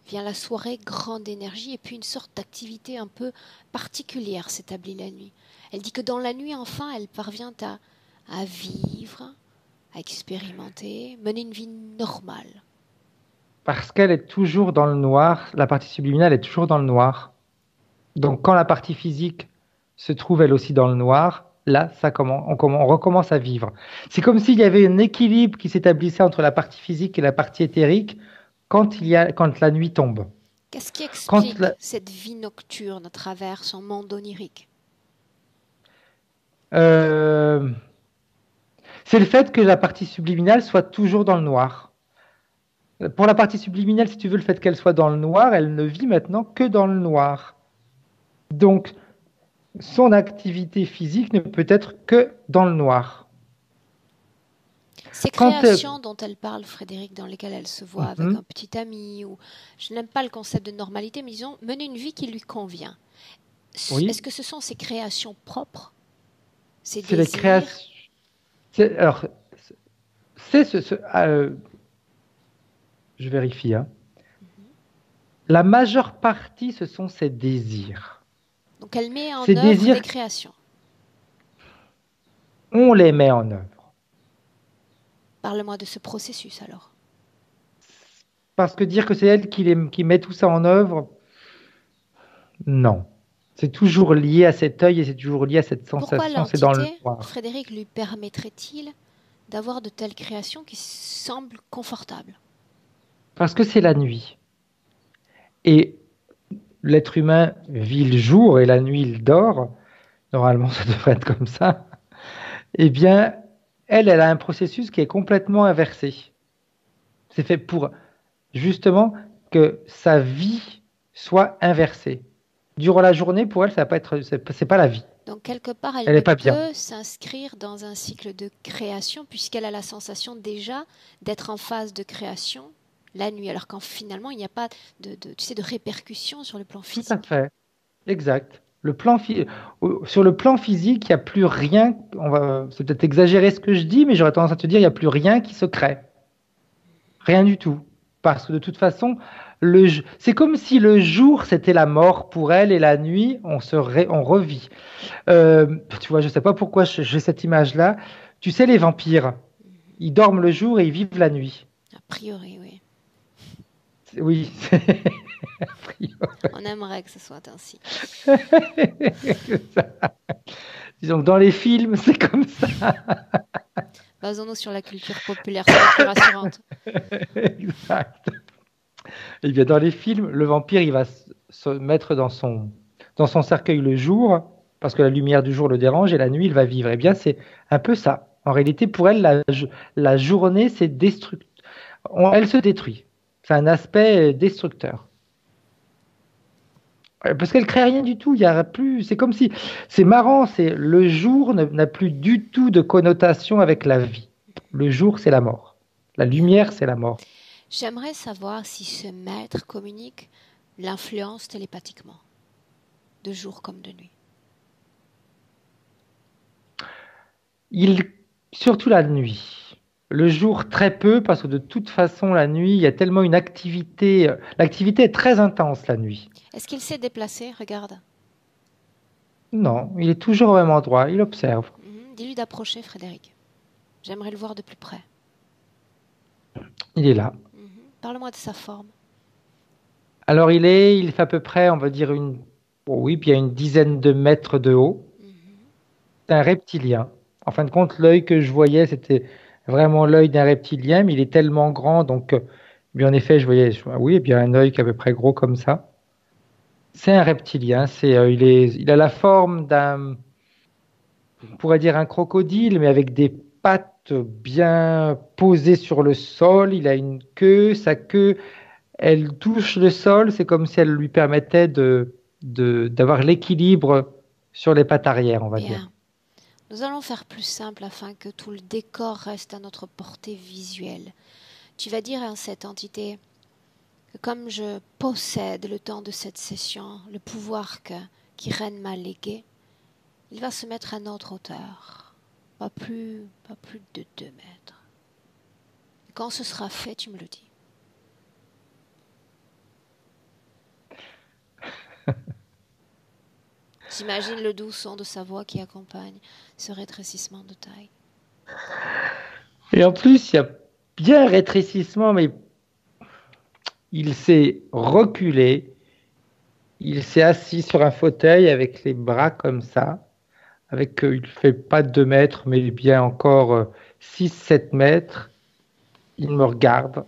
vient la soirée, grande énergie, et puis une sorte d'activité un peu particulière s'établit la nuit. Elle dit que dans la nuit, enfin, elle parvient à vivre, à expérimenter, mener une vie normale. Parce qu'elle est toujours dans le noir, la partie subliminale est toujours dans le noir. Donc quand la partie physique se trouve elle aussi dans le noir, là, on recommence à vivre. C'est comme s'il y avait un équilibre qui s'établissait entre la partie physique et la partie éthérique quand la nuit tombe. Qu'est-ce qui Quand explique la- cette vie nocturne à travers son monde onirique? euh, c'est le fait que la partie subliminale soit toujours dans le noir. Pour la partie subliminale, si tu veux, le fait qu'elle soit dans le noir, elle ne vit maintenant que dans le noir. Donc, son activité physique ne peut être que dans le noir. Ces Quand, créations dont elle parle, Frédéric, dans lesquelles elle se voit avec mhm, un petit ami, ou je n'aime pas le concept de normalité, mais disons, mener une vie qui lui convient. oui, Est-ce que ce sont ses créations propres, ses c'est les désirs? créations. Alors, c'est je vérifie, hein. La majeure partie, ce sont ses désirs. Donc elle met en Ces œuvre des désirs, créations. on les met en œuvre. Parle-moi de ce processus alors. Parce que dire que c'est elle qui met tout ça en œuvre, non. C'est toujours lié à cet œil et c'est toujours lié à cette Pourquoi sensation, c'est dans le l'entité, noir. Frédéric, lui permettrait-il d'avoir de telles créations qui semblent confortables? Parce que c'est la nuit. Et l'être humain vit le jour et la nuit il dort. Normalement, ça devrait être comme ça. Eh bien, elle a un processus qui est complètement inversé. C'est fait pour justement que sa vie soit inversée. Durant la journée, pour elle, ça va pas être, c'est pas la vie. Donc quelque part, elle Elle ne n'est pas bien. peut s'inscrire dans un cycle de création puisqu'elle a la sensation déjà d'être en phase de création la nuit, alors qu'en finalement, il n'y a pas tu sais, de répercussions sur le plan Tout à physique. fait. Exact. Sur le plan physique, il n'y a plus rien. C'est peut-être exagéré ce que je dis, mais j'aurais tendance à te dire, il n'y a plus rien qui se crée. Rien du tout. Parce que de toute façon, c'est comme si le jour, c'était la mort pour elle et la nuit, on revit. Tu vois, je ne sais pas pourquoi j'ai cette image-là. Tu sais, les vampires, ils dorment le jour et ils vivent la nuit. A priori, oui. Oui, On aimerait que ce soit ainsi. disons que dans les films, c'est comme ça. Basons-nous sur la culture populaire, c'est la plus rassurante. Exact. Eh bien, dans les films, le vampire, il va se mettre dans son cercueil le jour, parce que la lumière du jour le dérange, et la nuit, il va vivre. Eh bien, c'est un peu ça. En réalité, pour elle, la journée, c'est elle se détruit. C'est un aspect destructeur. Parce qu'elle crée rien du tout. Il y a plus. C'est comme si. C'est marrant. Le jour n'a plus du tout de connotation avec la vie. Le jour, c'est la mort. La Bien. lumière, c'est la mort. J'aimerais savoir si ce maître communique l'influence télépathiquement, de jour comme de nuit. Il, surtout la nuit. Le jour, très peu, parce que de toute façon, la nuit, il y a tellement une activité. L'activité est très intense la nuit. Est-ce qu'il s'est déplacé? Regarde. Non, il est toujours au même endroit. Il observe. Dis-lui d'approcher, Frédéric. J'aimerais le voir de plus près. Il est là. Parle-moi de sa forme. Alors, il fait à peu près, on va dire, oui, puis il y a une dizaine de mètres de haut. C'est un reptilien. En fin de compte, l'œil que je voyais, c'était vraiment l'œil d'un reptilien, mais il est tellement grand, donc, bien en effet, oui, et bien un œil qui est à peu près gros comme ça. C'est un reptilien. Il a la forme on pourrait dire un crocodile, mais avec des pattes bien posées sur le sol. Il a une queue, sa queue, elle touche le sol. C'est comme si elle lui permettait d'avoir l'équilibre sur les pattes arrière, on va dire. Bien. Nous allons faire plus simple afin que tout le décor reste à notre portée visuelle. Tu vas dire à cette entité que comme je possède le temps de cette session, le pouvoir qui Ren m'a légué, il va se mettre à notre hauteur, pas plus de 2 mètres. Et quand ce sera fait, tu me le dis. J'imagine le doux son de sa voix qui accompagne ce rétrécissement de taille. Et en plus, il y a bien un rétrécissement, mais il s'est reculé. Il s'est assis sur un fauteuil avec les bras comme ça, avec, il ne fait pas 2 mètres, mais bien encore 6-7 mètres. Il me regarde.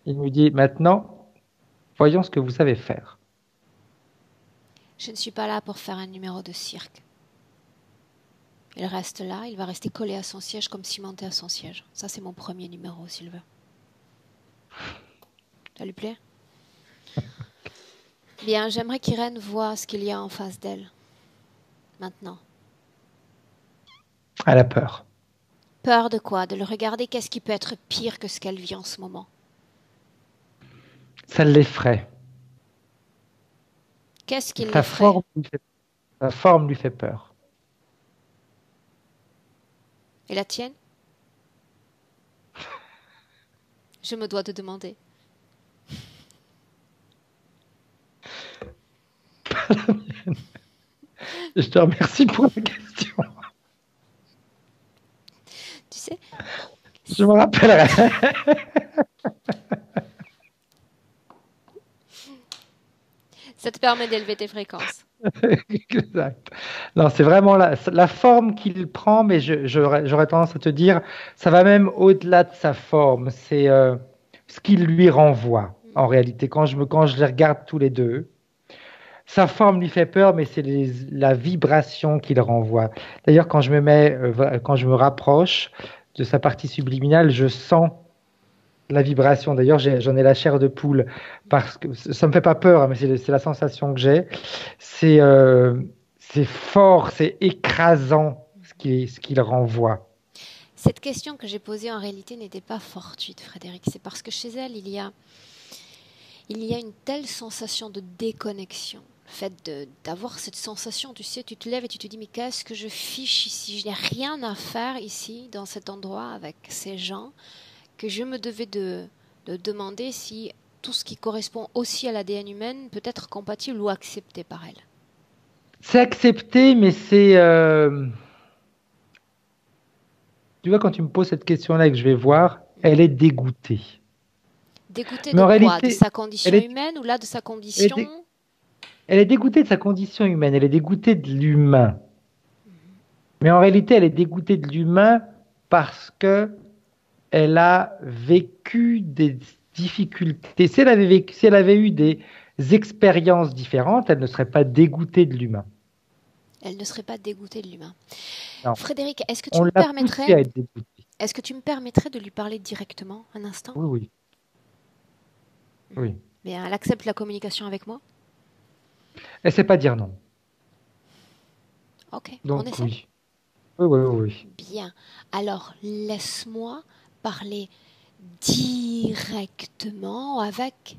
Il me dit, maintenant, voyons ce que vous savez faire. Je ne suis pas là pour faire un numéro de cirque. Il reste là, il va rester collé à son siège comme cimenté à son siège. Ça, c'est mon premier numéro, s'il veut. Ça lui plaît? Bien, j'aimerais qu'Irène voie ce qu'il y a en face d'elle. Maintenant. Elle a peur. Peur de quoi? De le regarder? Qu'est-ce qui peut être pire que ce qu'elle vit en ce moment? Ça l'effraie. Qu'est-ce qui Sa l'effraie? sa forme lui fait peur. Et la tienne? Je me dois de demander. Je te remercie pour la question. Tu sais, Je me rappellerai. ça te permet d'élever tes fréquences. Exact. Non, c'est vraiment la forme qu'il prend, mais j'aurais tendance à te dire, ça va même au-delà de sa forme. C'est ce qu'il lui renvoie, en réalité. Quand je les regarde tous les deux, sa forme lui fait peur, mais c'est la vibration qu'il renvoie. D'ailleurs, quand je me rapproche de sa partie subliminale, je sens la vibration. D'ailleurs, j'en ai la chair de poule parce que ça me fait pas peur, hein, mais c'est la sensation que j'ai. C'est c'est fort, c'est écrasant ce qu'il renvoie. Cette question que j'ai posée en réalité n'était pas fortuite, Frédéric. C'est parce que chez elle, il y a une telle sensation de déconnexion. Le fait d'avoir cette sensation, tu sais, tu te lèves et tu te dis, mais qu'est-ce que je fiche ici? Je n'ai rien à faire ici, dans cet endroit, avec ces gens, que je me devais de demander si tout ce qui correspond aussi à l'ADN humaine peut être compatible ou accepté par elle. C'est accepté, mais tu vois, quand tu me poses cette question-là et que je vais voir, elle est dégoûtée. Dégoûtée Mais de en quoi? De réalité, sa elle condition est, humaine ou là de sa elle est, condition? dé- elle est dégoûtée de sa condition humaine, elle est dégoûtée de l'humain. Mais en réalité, elle est dégoûtée de l'humain parce que elle a vécu des difficultés. Si elle avait eu des expériences différentes, elle ne serait pas dégoûtée de l'humain. Elle ne serait pas dégoûtée de l'humain. Non, Frédéric, on l'a poussée à être dégoûtée. est-ce que tu me permettrais de lui parler directement un instant? Oui, oui, oui. Bien, elle accepte la communication avec moi? Elle ne sait pas dire non. Ok, on Donc essaie? oui. Oui, oui, oui, oui. Bien. Alors, laisse-moi parler directement avec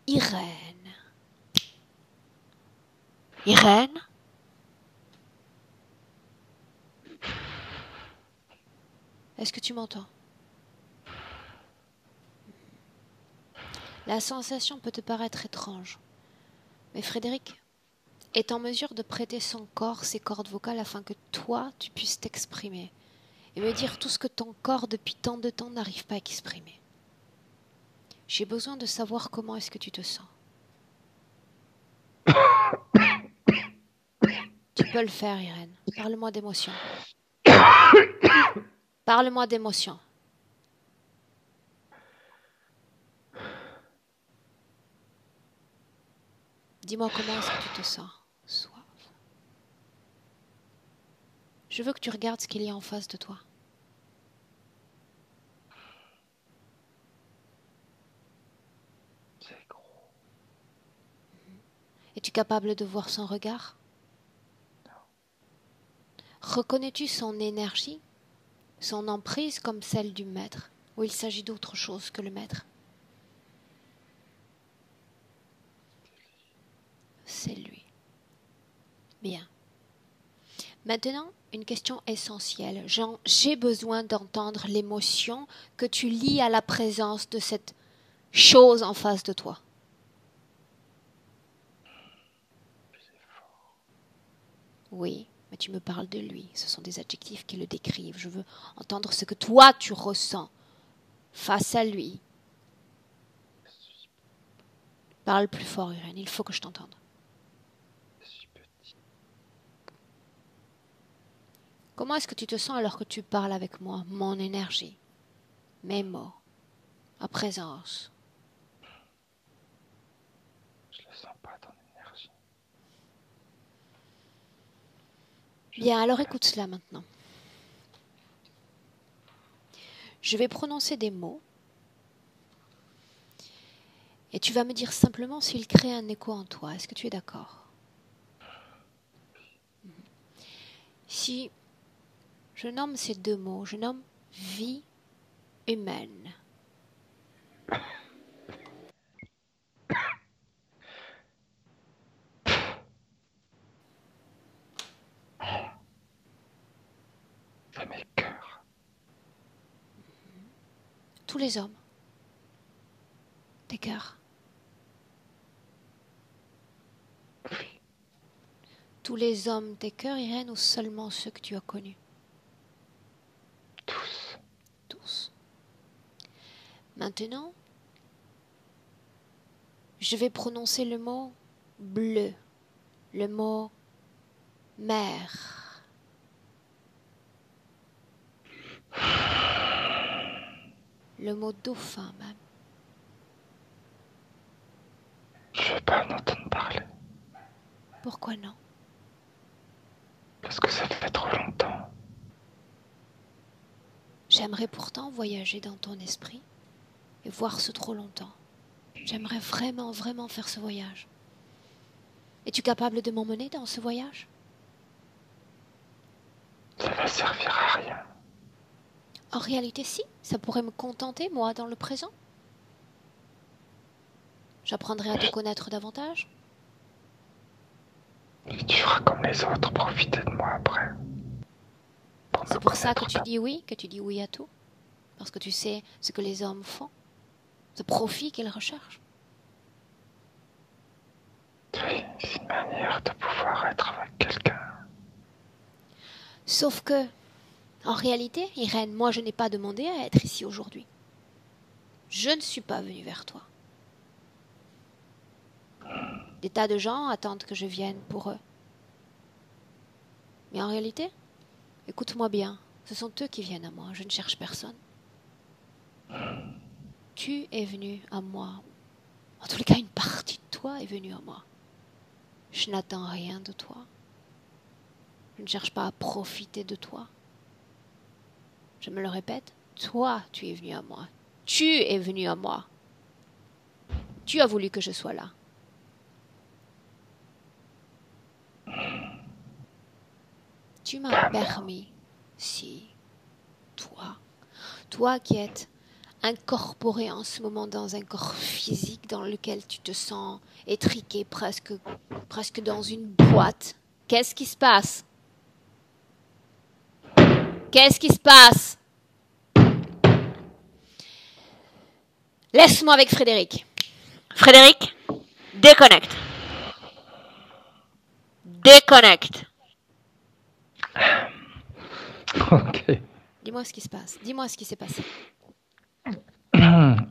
Irène. Irène? Est-ce que tu m'entends? La sensation peut te paraître étrange, mais Frédéric est en mesure de prêter son corps, ses cordes vocales, afin que toi, tu puisses t'exprimer et me dire tout ce que ton corps, depuis tant de temps, n'arrive pas à exprimer. J'ai besoin de savoir comment est-ce que tu te sens. Tu peux le faire, Irène. Parle-moi d'émotion. Parle-moi d'émotion. Dis-moi comment est-ce que tu te sens. Soif. Je veux que tu regardes ce qu'il y a en face de toi. C'est gros. Es-tu capable de voir son regard? Reconnais-tu son énergie, son emprise comme celle du maître, ou il s'agit d'autre chose que le maître? C'est lui. Bien. Maintenant, une question essentielle. J'ai besoin d'entendre l'émotion que tu lis à la présence de cette chose en face de toi. Oui, mais tu me parles de lui. Ce sont des adjectifs qui le décrivent. Je veux entendre ce que toi tu ressens face à lui. Parle plus fort, Irène. Il faut que je t'entende. Je suis petit. Comment est-ce que tu te sens alors que tu parles avec moi? Mon énergie, mes mots, ma présence. Je le sens pas, ton énergie. Bien, alors écoute cela maintenant. Je vais prononcer des mots et tu vas me dire simplement s'ils créent un écho en toi. Est-ce que tu es d'accord? Si je nomme ces deux mots, je nomme vie humaine. Ça m'écoeure. Tous les hommes, tes cœurs. Oui. Tous les hommes, tes cœurs, Irène, ou seulement ceux que tu as connus? Tous. Tous. Maintenant, je vais prononcer le mot bleu, le mot mer. Le mot dauphin même. Je vais pas en entendre parler. Pourquoi non? Parce que ça fait trop longtemps. J'aimerais pourtant voyager dans ton esprit et voir ce trop longtemps. J'aimerais vraiment, vraiment faire ce voyage. Es-tu capable de m'emmener dans ce voyage? Ça va servir à rien. En réalité, si. Ça pourrait me contenter, moi, dans le présent. J'apprendrai à te connaître davantage. Et tu feras comme les autres, profiter de moi après. C'est pour ça que tu dis oui à tout. Parce que tu sais ce que les hommes font. Ce profit qu'ils recherchent. Oui, c'est une manière de pouvoir être avec quelqu'un. Sauf que, en réalité, Irène, moi je n'ai pas demandé à être ici aujourd'hui. Je ne suis pas venue vers toi. Des tas de gens attendent que je vienne pour eux. Mais en réalité, écoute-moi bien, ce sont eux qui viennent à moi, je ne cherche personne. Tu es venu à moi. En tous les cas, une partie de toi est venue à moi. Je n'attends rien de toi. Je ne cherche pas à profiter de toi. Je me le répète, toi, tu es venu à moi. Tu es venu à moi. Tu as voulu que je sois là. Tu m'as permis, si, toi qui es incorporé en ce moment dans un corps physique dans lequel tu te sens étriqué presque dans une boîte. Qu'est-ce qui se passe? Qu'est-ce qui se passe? Laisse-moi avec Frédéric. Frédéric, déconnecte. Déconnecte. Ok. Dis-moi ce qui se passe. Dis-moi ce qui s'est passé.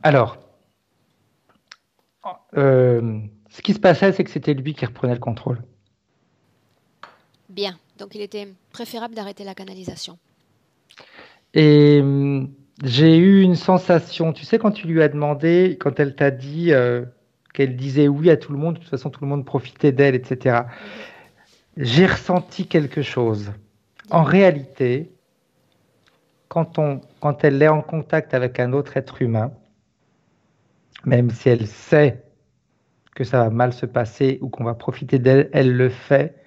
Alors, ce qui se passait, c'est que c'était lui qui reprenait le contrôle. Bien. Donc, il était préférable d'arrêter la canalisation. Et j'ai eu une sensation, tu sais, quand tu lui as demandé, quand elle t'a dit qu'elle disait oui à tout le monde, de toute façon, tout le monde profitait d'elle, etc. J'ai ressenti quelque chose. En réalité, quand elle est en contact avec un autre être humain, même si elle sait que ça va mal se passer ou qu'on va profiter d'elle, elle le fait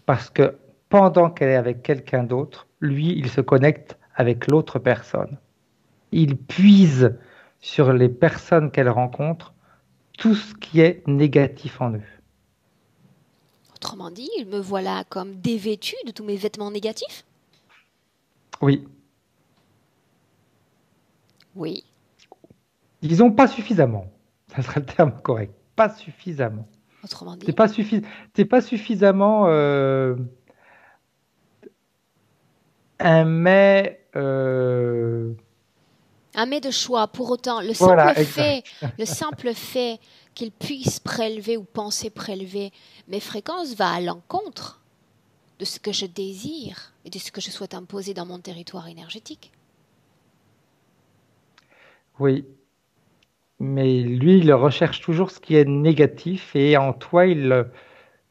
parce que pendant qu'elle est avec quelqu'un d'autre, lui, il se connecte avec l'autre personne. Il puise sur les personnes qu'elle rencontre tout ce qui est négatif en eux. Autrement dit, me voilà comme dévêtue de tous mes vêtements négatifs? Oui. Oui. Disons pas suffisamment. Ça serait le terme correct. Pas suffisamment. Autrement dit. T'es pas suffisamment un mets. Un mets de choix. Pour autant, le simple fait qu'il puisse prélever ou penser prélever mes fréquences va à l'encontre de ce que je désire et de ce que je souhaite imposer dans mon territoire énergétique. Oui, mais lui, il recherche toujours ce qui est négatif et en toi, il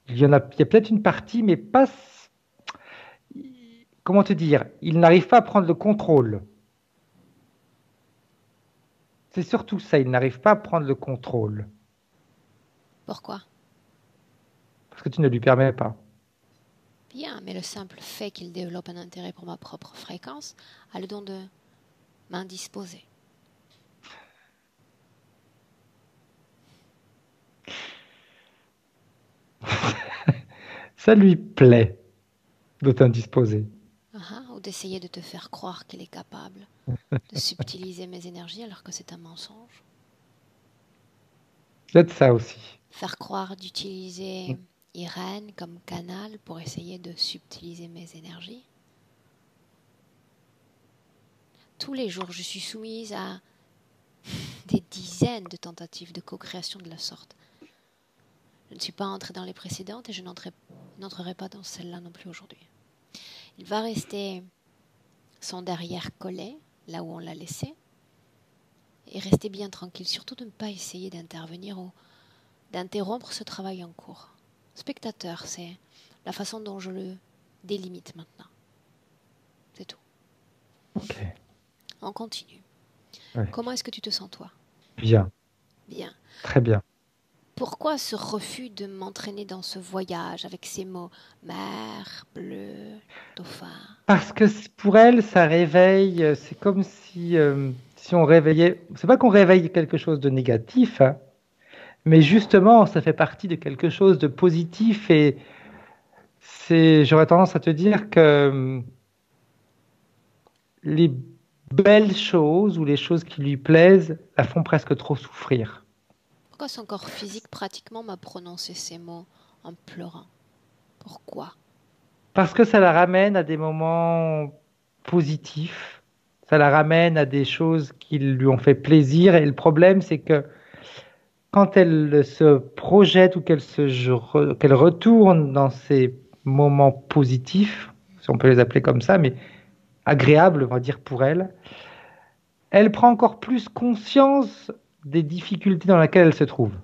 y a peut-être une partie, mais pas, comment te dire, il n'arrive pas à prendre le contrôle. C'est surtout ça, il n'arrive pas à prendre le contrôle Pourquoi? parce que tu ne lui permets pas. Bien, mais le simple fait qu'il développe un intérêt pour ma propre fréquence a le don de m'indisposer. Ça lui plaît de t'indisposer. Ou d'essayer de te faire croire qu'il est capable de subtiliser mes énergies alors que c'est un mensonge. Il y a de ça aussi. Faire croire d'utiliser Irène comme canal pour essayer de subtiliser mes énergies. Tous les jours, je suis soumise à des dizaines de tentatives de co-création de la sorte. Je ne suis pas entrée dans les précédentes et je n'entrerai pas dans celle-là non plus aujourd'hui. Il va rester son derrière collé, là où on l'a laissé, et rester bien tranquille, surtout de ne pas essayer d'intervenir ou d'interrompre ce travail en cours. Spectateur, c'est la façon dont je le délimite maintenant. C'est tout. Ok. On continue. Ouais. Comment est-ce que tu te sens, toi? Bien. Bien. Très bien. Pourquoi ce refus de m'entraîner dans ce voyage avec ces mots mer, bleu, dauphin? Parce que pour elle, ça réveille, c'est comme si on réveillait, c'est pas qu'on réveille quelque chose de négatif, hein, mais justement, ça fait partie de quelque chose de positif et j'aurais tendance à te dire que les belles choses ou les choses qui lui plaisent la font presque trop souffrir. Pourquoi son corps physique pratiquement m'a prononcé ces mots en pleurant? Pourquoi? Parce que ça la ramène à des moments positifs, ça la ramène à des choses qui lui ont fait plaisir et le problème, c'est que quand elle se projette ou qu'elle retourne dans ces moments positifs, si on peut les appeler comme ça, mais agréables, on va dire pour elle, elle prend encore plus conscience des difficultés dans lesquelles elle se trouve.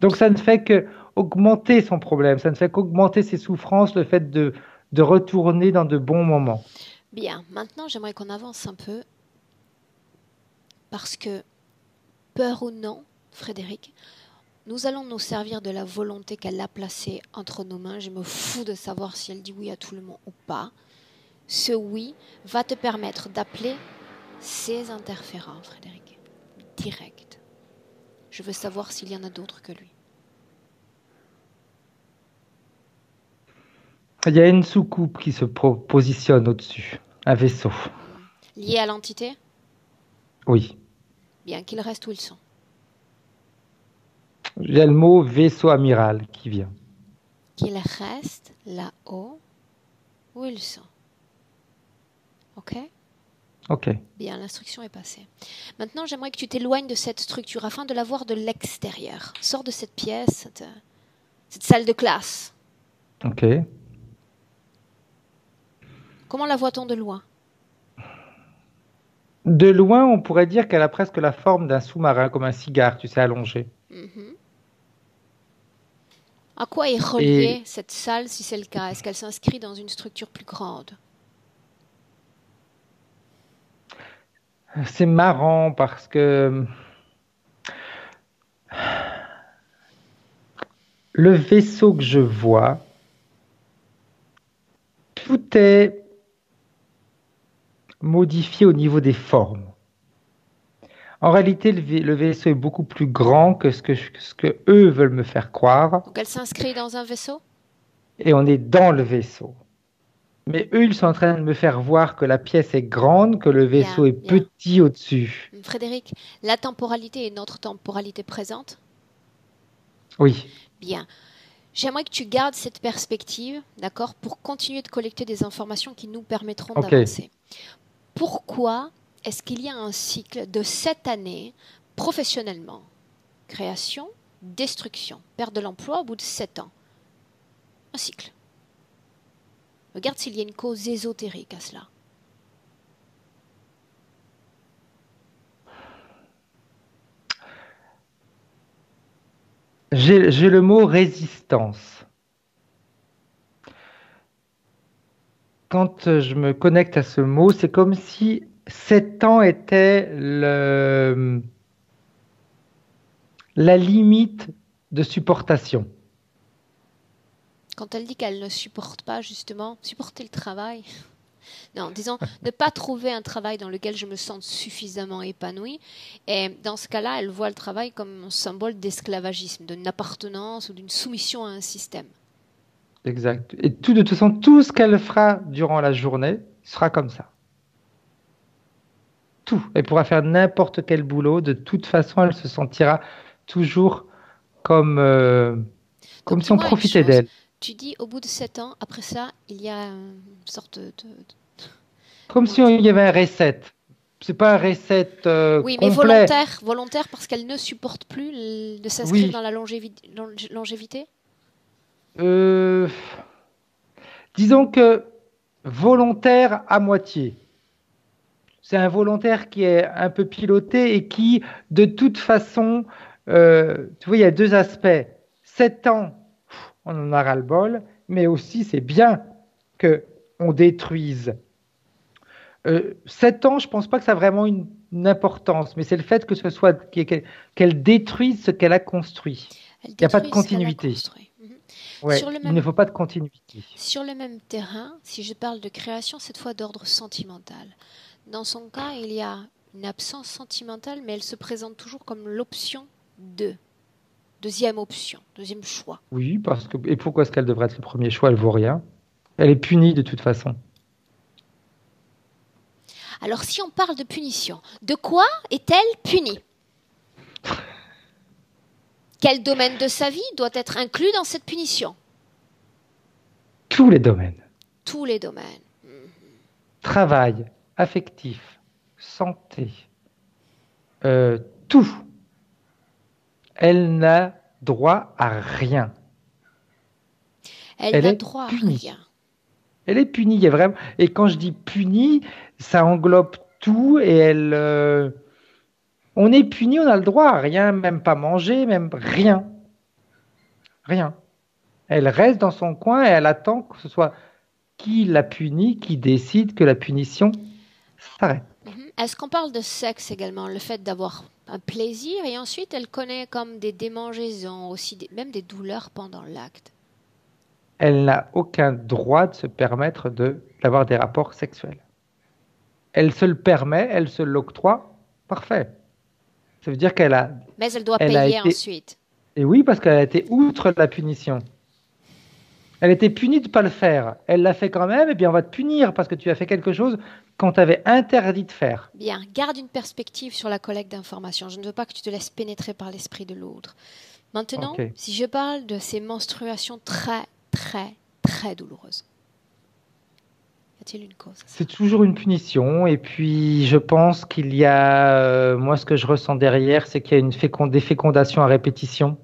Donc ça ne fait que augmenter son problème, ça ne fait qu'augmenter ses souffrances, le fait de retourner dans de bons moments. Bien, maintenant j'aimerais qu'on avance un peu parce que, peur ou non, Frédéric, nous allons nous servir de la volonté qu'elle a placée entre nos mains. Je me fous de savoir si elle dit oui à tout le monde ou pas. Ce oui va te permettre d'appeler ces interférents, Frédéric, direct. Je veux savoir s'il y en a d'autres que lui. Il y a une soucoupe qui se positionne au-dessus, un vaisseau. Lié à l'entité? Oui. Bien qu'ils restent où ils sont. Il y a le mot vaisseau amiral qui vient. Qu'ils restent là-haut où ils sont. Ok? Ok. Bien, l'instruction est passée. Maintenant, j'aimerais que tu t'éloignes de cette structure afin de la voir de l'extérieur. Sors de cette pièce, cette salle de classe. Ok. Comment la voit-on de loin? De loin, on pourrait dire qu'elle a presque la forme d'un sous-marin, comme un cigare, tu sais, allongé. À quoi est reliée cette salle, si c'est le cas? Est-ce qu'elle s'inscrit dans une structure plus grande? C'est marrant parce que le vaisseau que je vois, tout est modifié au niveau des formes. En réalité, le vaisseau est beaucoup plus grand que ce que eux veulent me faire croire. Donc elle s'inscrit dans un vaisseau? Et on est dans le vaisseau. Mais eux, ils sont en train de me faire voir que la pièce est grande, que le vaisseau est petit au-dessus. Frédéric, la temporalité est notre temporalité présente? Oui. Bien. J'aimerais que tu gardes cette perspective, d'accord, pour continuer de collecter des informations qui nous permettront d'avancer. Pourquoi est-ce qu'il y a un cycle de 7 années professionnellement? Création, destruction, perte de l'emploi au bout de 7 ans. Un cycle. Regarde s'il y a une cause ésotérique à cela. J'ai le mot résistance. Quand je me connecte à ce mot, c'est comme si 7 ans était la limite de supportation. Quand elle dit qu'elle ne supporte pas, justement, supporter le travail. Non, disons, ne pas trouver un travail dans lequel je me sente suffisamment épanouie. Et dans ce cas-là, elle voit le travail comme un symbole d'esclavagisme, d'une appartenance ou d'une soumission à un système. Exact. Et de toute façon, tout ce qu'elle fera durant la journée sera comme ça. Tout. Elle pourra faire n'importe quel boulot. De toute façon, elle se sentira toujours comme, Donc comme si on dis-moi une profitait chose, d'elle. tu dis au bout de 7 ans, après ça, il y a une sorte Comme comment si dire? il y avait un reset. C'est pas un reset Oui, mais complet. volontaire parce qu'elle ne supporte plus de s'inscrire Oui. dans la longévité. Euh, disons que volontaire à moitié. C'est un volontaire qui est un peu piloté et qui, de toute façon, tu vois, il y a deux aspects. 7 ans, on en a ras-le-bol, mais aussi c'est bien que on détruise. 7 ans, je pense pas que ça a vraiment une importance, mais c'est le fait que ce soit qu'elle détruise ce qu'elle a construit. Elle Il n'y a pas de détruit ce qu'elle a continuité. construit. Mhm. Ouais, il ne faut pas de continuité. Sur le même terrain, si je parle de création, cette fois d'ordre sentimental. Dans son cas, il y a une absence sentimentale, mais elle se présente toujours comme l'option 2. Deuxième option, deuxième choix. Oui, parce que et pourquoi est-ce qu'elle devrait être le premier choix? Elle vaut rien. Elle est punie de toute façon. Alors si on parle de punition, de quoi est-elle punie? Quel domaine de sa vie doit être inclus dans cette punition? Tous les domaines. Tous les domaines. Travail, affectif, santé, tout. Elle n'a droit à rien. Elle Elle n'a est droit à punie. rien. Elle est punie. Il y a vraiment... Et quand je dis punie, ça englobe tout et on est puni, on a le droit à rien, même pas manger, même rien. Rien. Elle reste dans son coin et elle attend que ce soit qui la punit, qui décide que la punition s'arrête. Est-ce qu'on parle de sexe également, le fait d'avoir un plaisir et ensuite elle connaît comme des démangeaisons, aussi même des douleurs pendant l'acte? Elle n'a aucun droit de se permettre d'avoir des rapports sexuels. Elle se le permet, elle se l'octroie, parfait. Ça veut dire Mais elle doit elle a payer été, ensuite. et oui, parce qu'elle a été outre la punition. Elle était punie de ne pas le faire. Elle l'a fait quand même, et bien on va te punir parce que tu as fait quelque chose qu'on t'avait interdit de faire. Bien, garde une perspective sur la collecte d'informations. Je ne veux pas que tu te laisses pénétrer par l'esprit de l'autre. Maintenant, Ok. si je parle de ces menstruations très, très, très douloureuses, y a-t-il une cause à ça? C'est toujours une punition, et puis je pense qu'il y a, moi ce que je ressens derrière, c'est qu'il y a des fécondations à répétition.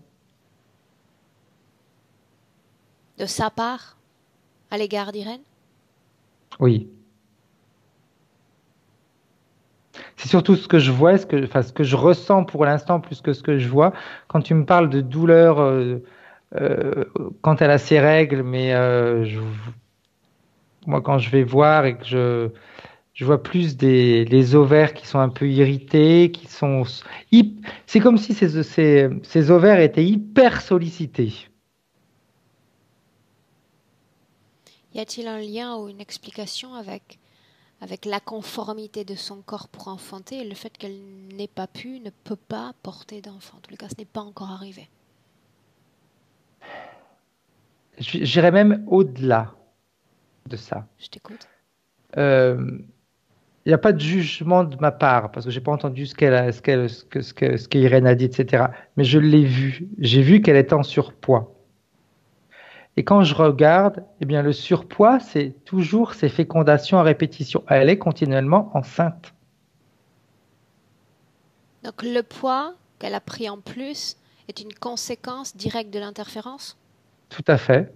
De sa part, à l'égard d'Irène? Oui. C'est surtout ce que je vois, ce que je ressens pour l'instant plus que ce que je vois. Quand tu me parles de douleur euh, quand elle a ses règles, mais moi quand je vais voir et que je vois plus les ovaires qui sont un peu irrités, c'est comme si ces ovaires étaient hyper sollicités. Y a-t-il un lien ou une explication avec la conformité de son corps pour enfanter et le fait qu'elle ne peut pas porter d'enfant? En tous les cas, ce n'est pas encore arrivé. J'irais même au-delà de ça. Je t'écoute. Il n'y a pas de jugement de ma part, parce que j'ai pas entendu ce qu'Irène a dit, etc. Mais je l'ai vu. J'ai vu qu'elle était en surpoids. Et quand je regarde, eh bien, le surpoids, c'est toujours ces fécondations à répétition. Elle est continuellement enceinte. Donc le poids qu'elle a pris en plus est une conséquence directe de l'interférence? Tout à fait.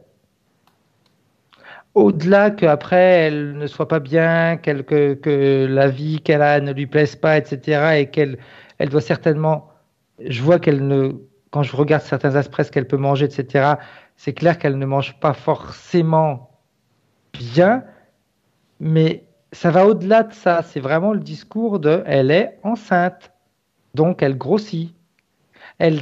au-delà qu'après elle ne soit pas bien, que la vie qu'elle a ne lui plaise pas, etc. Et elle doit certainement, je vois qu'elle ne, quand je regarde certains aspects qu'elle peut manger, etc., c'est clair qu'elle ne mange pas forcément bien, mais ça va au-delà de ça. C'est vraiment le discours de elle est enceinte, donc elle grossit.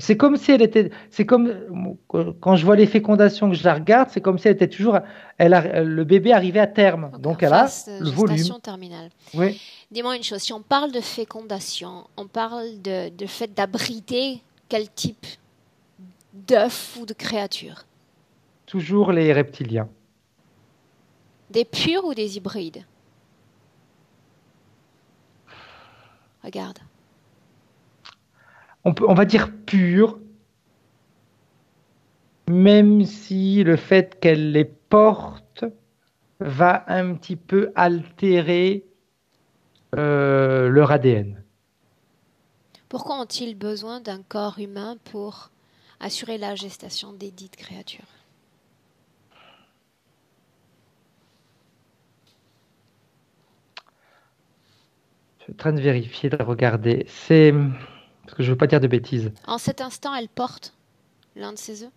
C'est comme si elle était, c'est comme quand je vois les fécondations que je la regarde, c'est comme si elle était toujours, le bébé arrivait à terme, Ok, en donc elle a phase de le volume. gestation terminale. Oui, Dis-moi une chose, si on parle de fécondation, on parle de fait d'abriter quel type d'œuf ou de créature? toujours les reptiliens. Des purs ou des hybrides? Regarde. On va dire pur, même si le fait qu'elle les porte va un petit peu altérer leur ADN. Pourquoi ont-ils besoin d'un corps humain pour assurer la gestation des dites créatures? Je suis en train de vérifier, de regarder. C'est parce que je veux pas dire de bêtises. En cet instant, elle porte l'un de ses œufs.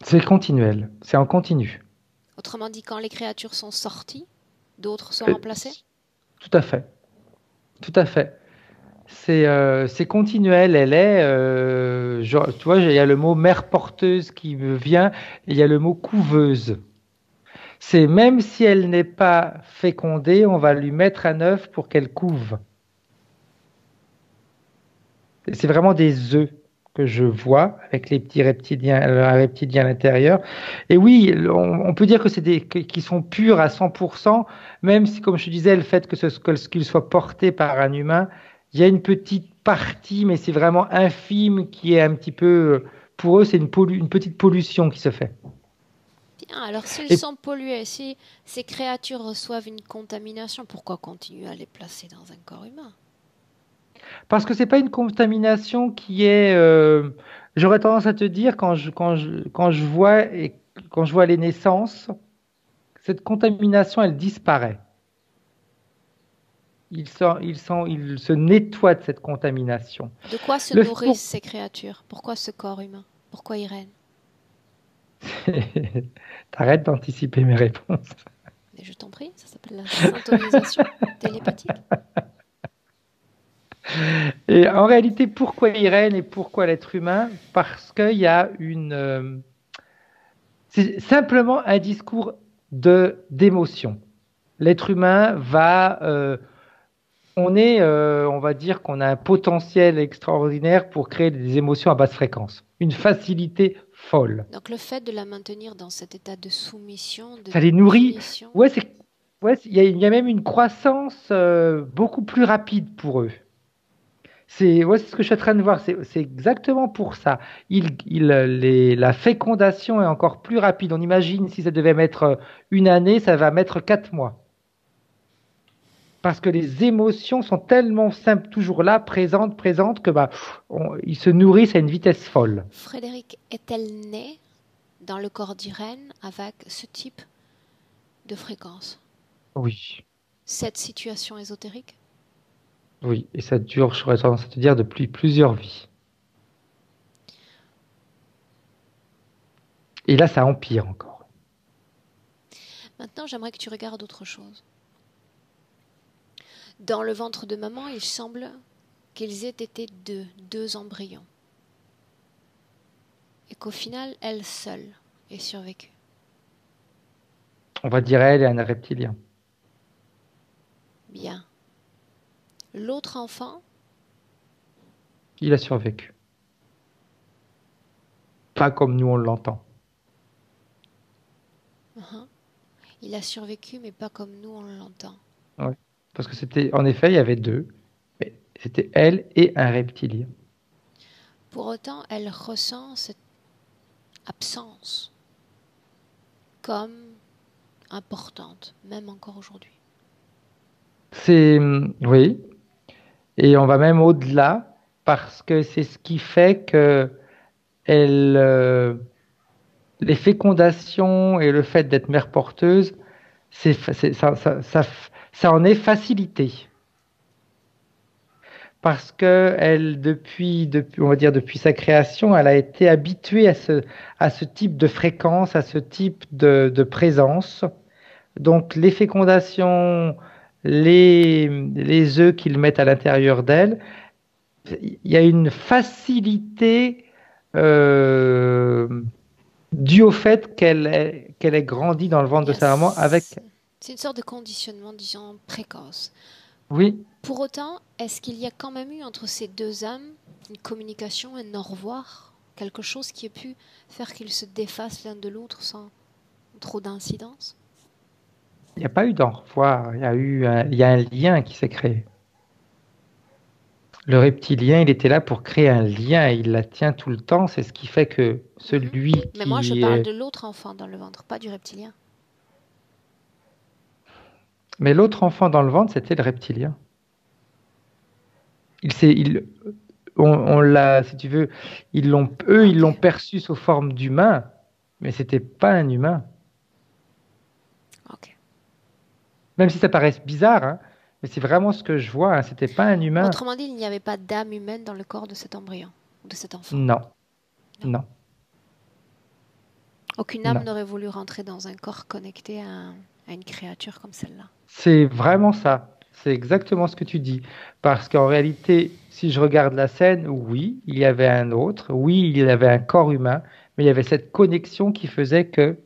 C'est continuel, c'est en continu. Autrement dit, quand les créatures sont sorties, d'autres sont Euh, remplacées. Tout à fait, tout à fait. C'est continuel, elle est, genre, tu vois, il y a le mot mère porteuse qui me vient, et il y a le mot couveuse. C'est même si elle n'est pas fécondée, on va lui mettre un œuf pour qu'elle couve. Et c'est vraiment des œufs que je vois avec les petits reptiliens, un reptilien à l'intérieur. Et oui, on peut dire que qui sont purs à 100%, même si, comme je te disais, le fait qu'ils soient portés par un humain, il y a une petite partie, mais c'est vraiment infime, qui est un petit peu, pour eux, c'est une petite pollution qui se fait. Bien, alors s'ils Et sont pollués, si ces créatures reçoivent une contamination, pourquoi continuer à les placer dans un corps humain? parce que c'est pas une contamination qui est, j'aurais tendance à te dire quand je vois les naissances, cette contamination, elle disparaît. Il se nettoie de cette contamination. De quoi se Le nourrissent pour... ces créatures? Pourquoi ce corps humain? Pourquoi Irène? T'arrêtes d'anticiper mes réponses. Mais je t'en prie, ça s'appelle la syntonisation télépathique. Et en réalité, pourquoi Irène et pourquoi l'être humain? Parce qu'il y a c'est simplement un discours d'émotion. L'être humain on va dire qu'on a un potentiel extraordinaire pour créer des émotions à basse fréquence. Une facilité folle. Donc le fait de la maintenir dans cet état de soumission, de Ça les nourrit. punition. Ouais, il y a même une croissance beaucoup plus rapide pour eux. C'est ce que je suis en train de voir. C'est exactement pour ça. La fécondation est encore plus rapide. On imagine si ça devait mettre une année, ça va mettre 4 mois. Parce que les émotions sont tellement simples, toujours là, présentes, que ils se nourrissent à une vitesse folle. Frédéric, est-elle née dans le corps d'Irène avec ce type de fréquence? Oui, Cette situation ésotérique? oui. Et ça dure, j'aurais tendance à te dire, depuis plusieurs vies. Et là, ça empire encore. Maintenant, j'aimerais que tu regardes autre chose. Dans le ventre de maman, il semble qu'ils aient été deux embryons. Et qu'au final, elle seule ait survécu. On va dire elle est un reptilien. Bien. L'autre enfant, Il a survécu. Pas comme nous on l'entend. il a survécu, mais pas comme nous on l'entend. Ouais. Parce que en effet, il y avait deux. Mais c'était elle et un reptilien. Pour autant, elle ressent cette absence comme importante, même encore aujourd'hui. Oui. Et on va même au-delà parce que c'est ce qui fait que elle, les fécondations et le fait d'être mère porteuse, ça en est facilité. Parce que elle, on va dire depuis sa création, elle a été habituée à ce type de fréquence, à ce type de présence. Donc les fécondations, les œufs qu'ils mettent à l'intérieur d'elle, il y a une facilité euh, due au fait qu'elle ait grandi dans le ventre de sa maman avec... Yes. C'est une sorte de conditionnement, disons, précoce. Oui, Pour autant, est-ce qu'il y a quand même eu entre ces deux âmes une communication, un au revoir, quelque chose qui ait pu faire qu'ils se défassent l'un de l'autre sans trop d'incidence? il n'y a pas eu d'au revoir, il y a un lien qui s'est créé. Le reptilien, il était là pour créer un lien et il la tient tout le temps. C'est ce qui fait que celui Mais moi, je qui parle est... de l'autre enfant dans le ventre, pas du reptilien. Mais l'autre enfant dans le ventre, c'était le reptilien. Il s'est, il, on l'a, si tu veux, ils l'ont Ok, perçu sous forme d'humain, mais c'était pas un humain. ok. Même si ça paraît bizarre, hein, mais c'est vraiment ce que je vois. Hein, c'était pas un humain. Autrement dit, il n'y avait pas d'âme humaine dans le corps de cet embryon, de cet enfant. Non, Non. non, Aucune âme non. n'aurait voulu rentrer dans un corps connecté à une créature comme celle-là. C'est vraiment ça. C'est exactement ce que tu dis. Parce qu'en réalité, si je regarde la scène, oui, il y avait un autre, oui, il y avait un corps humain, mais il y avait cette connexion qui faisait que...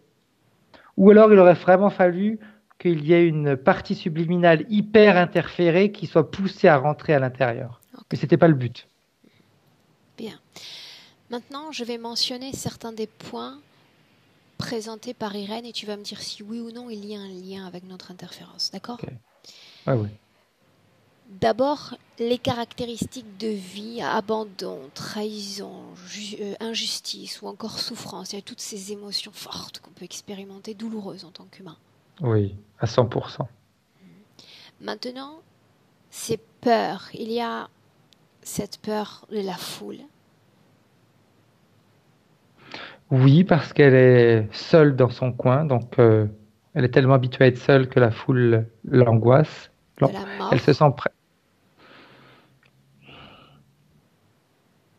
Ou alors il aurait vraiment fallu qu'il y ait une partie subliminale hyper interférée qui soit poussée à rentrer à l'intérieur. Ok, Mais c'était pas le but. bien. Maintenant, je vais mentionner certains des points présentés par Irène et tu vas me dire si oui ou non il y a un lien avec notre interférence, d'accord? Ok. Ouais, ouais. D'abord, les caractéristiques de vie, abandon, trahison, injustice ou encore souffrance. Il y a toutes ces émotions fortes qu'on peut expérimenter, douloureuses en tant qu'humain. Oui, à 100%. Maintenant, ces peurs. Il y a cette peur de la foule. Oui, parce qu'elle est seule dans son coin, donc elle est tellement habituée à être seule que la foule l'angoisse. De la Elle se mort. sent prête.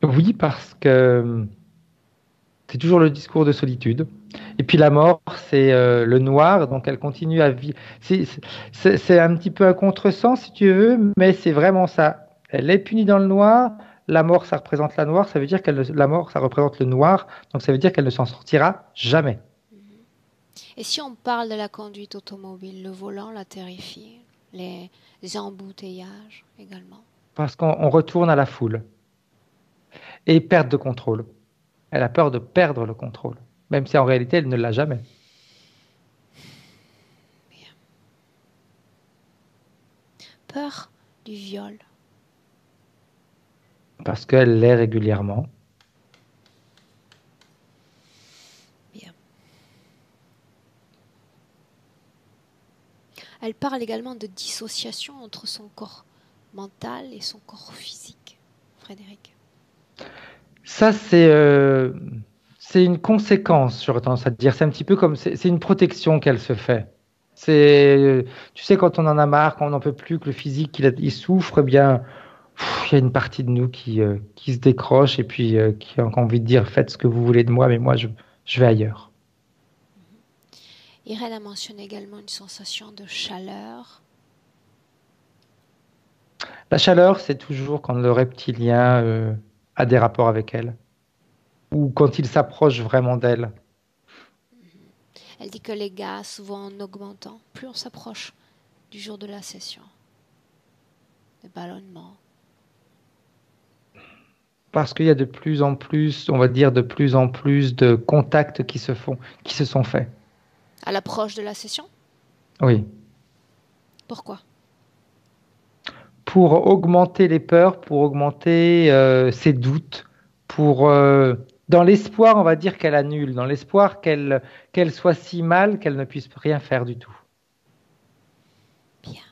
Oui, parce que c'est toujours le discours de solitude. Et puis la mort, c'est le noir, donc elle continue à vivre. C'est un petit peu un contresens, si tu veux, mais c'est vraiment ça. Elle est punie dans le noir. La mort, ça représente la noire. Ça veut dire la mort, ça représente le noir. Donc ça veut dire qu'elle ne s'en sortira jamais. Et si on parle de la conduite automobile, le volant la terrifie, les embouteillages également. Parce qu'on retourne à la foule. Et perte de contrôle. Elle a peur de perdre le contrôle. Même si en réalité, elle ne l'a jamais. Bien. Peur du viol. Parce qu'elle l'est régulièrement. Bien. Elle parle également de dissociation entre son corps mental et son corps physique. Frédéric. Ça, c'est une conséquence, j'aurais tendance à te dire. C'est un petit peu comme, c'est une protection qu'elle se fait. Tu sais, quand on en a marre, quand on n'en peut plus, que le physique, il souffre, eh bien, il y a une partie de nous qui se décroche et puis qui a envie de dire, faites ce que vous voulez de moi, mais moi, je vais ailleurs. Irène a mentionné également une sensation de chaleur. La chaleur, c'est toujours quand le reptilien a des rapports avec elle ou quand il s'approche vraiment d'elle. Elle dit que les gaz, souvent en augmentant, plus on s'approche du jour de la session, de ballonnement. Parce qu'il y a de plus en plus, on va dire, de plus en plus de contacts qui se sont faits. À l'approche de la session? Oui. Pourquoi? Pour augmenter les peurs, pour augmenter ses doutes, dans l'espoir, on va dire qu'elle annule, dans l'espoir qu'elle soit si mal qu'elle ne puisse rien faire du tout. Bien.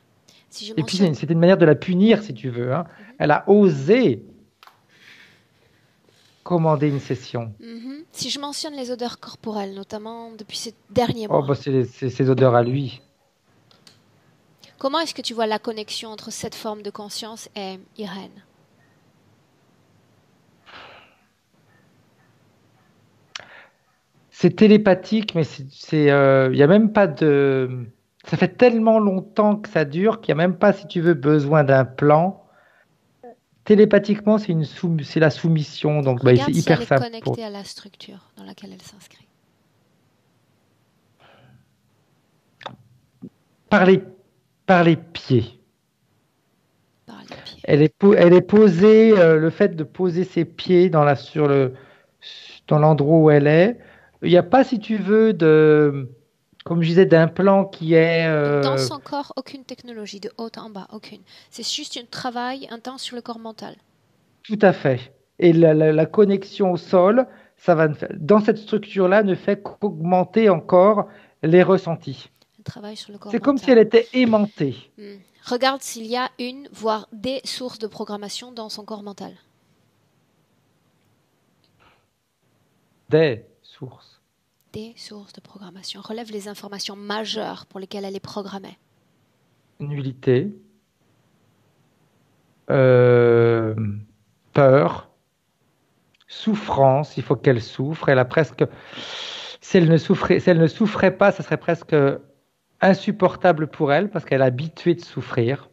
Si je Et puis mentionne... c'était une manière de la punir, si tu veux. Hein. Elle a osé commander une session. Si je mentionne les odeurs corporelles, notamment depuis ces derniers Oh, mois, bah, c'est ses odeurs à lui. comment est-ce que tu vois la connexion entre cette forme de conscience et Irène? C'est télépathique, mais il y a même pas de. Ça fait tellement longtemps que ça dure qu'il n'y a même pas, si tu veux, besoin d'un plan. Télépathiquement, c'est la soumission, donc bah, c'est Regarde si elle hyper est simple. connectée à la structure dans laquelle elle s'inscrit. Par les, par les pieds. Par les pieds. Elle est posée, le fait de poser ses pieds dans l'endroit où elle est. Il n'y a pas, si tu veux, comme je disais, d'un plan qui est. Donc dans son corps, aucune technologie, de haut en bas, aucune. C'est juste un travail intense sur le corps mental. Tout à fait. Et la connexion au sol, dans cette structure-là, ne fait qu'augmenter encore les ressentis. Un travail sur le corps C'est mental. comme si elle était aimantée. Regarde s'il y a une, voire des sources de programmation dans son corps mental. Des sources. Des sources de programmation. Relève les informations majeures pour lesquelles elle est programmée. Nullité. Peur. Souffrance. Il faut qu'elle souffre. Elle a presque. Si elle ne souffrait pas, ça serait presque insupportable pour elle parce qu'elle est habituée de souffrir.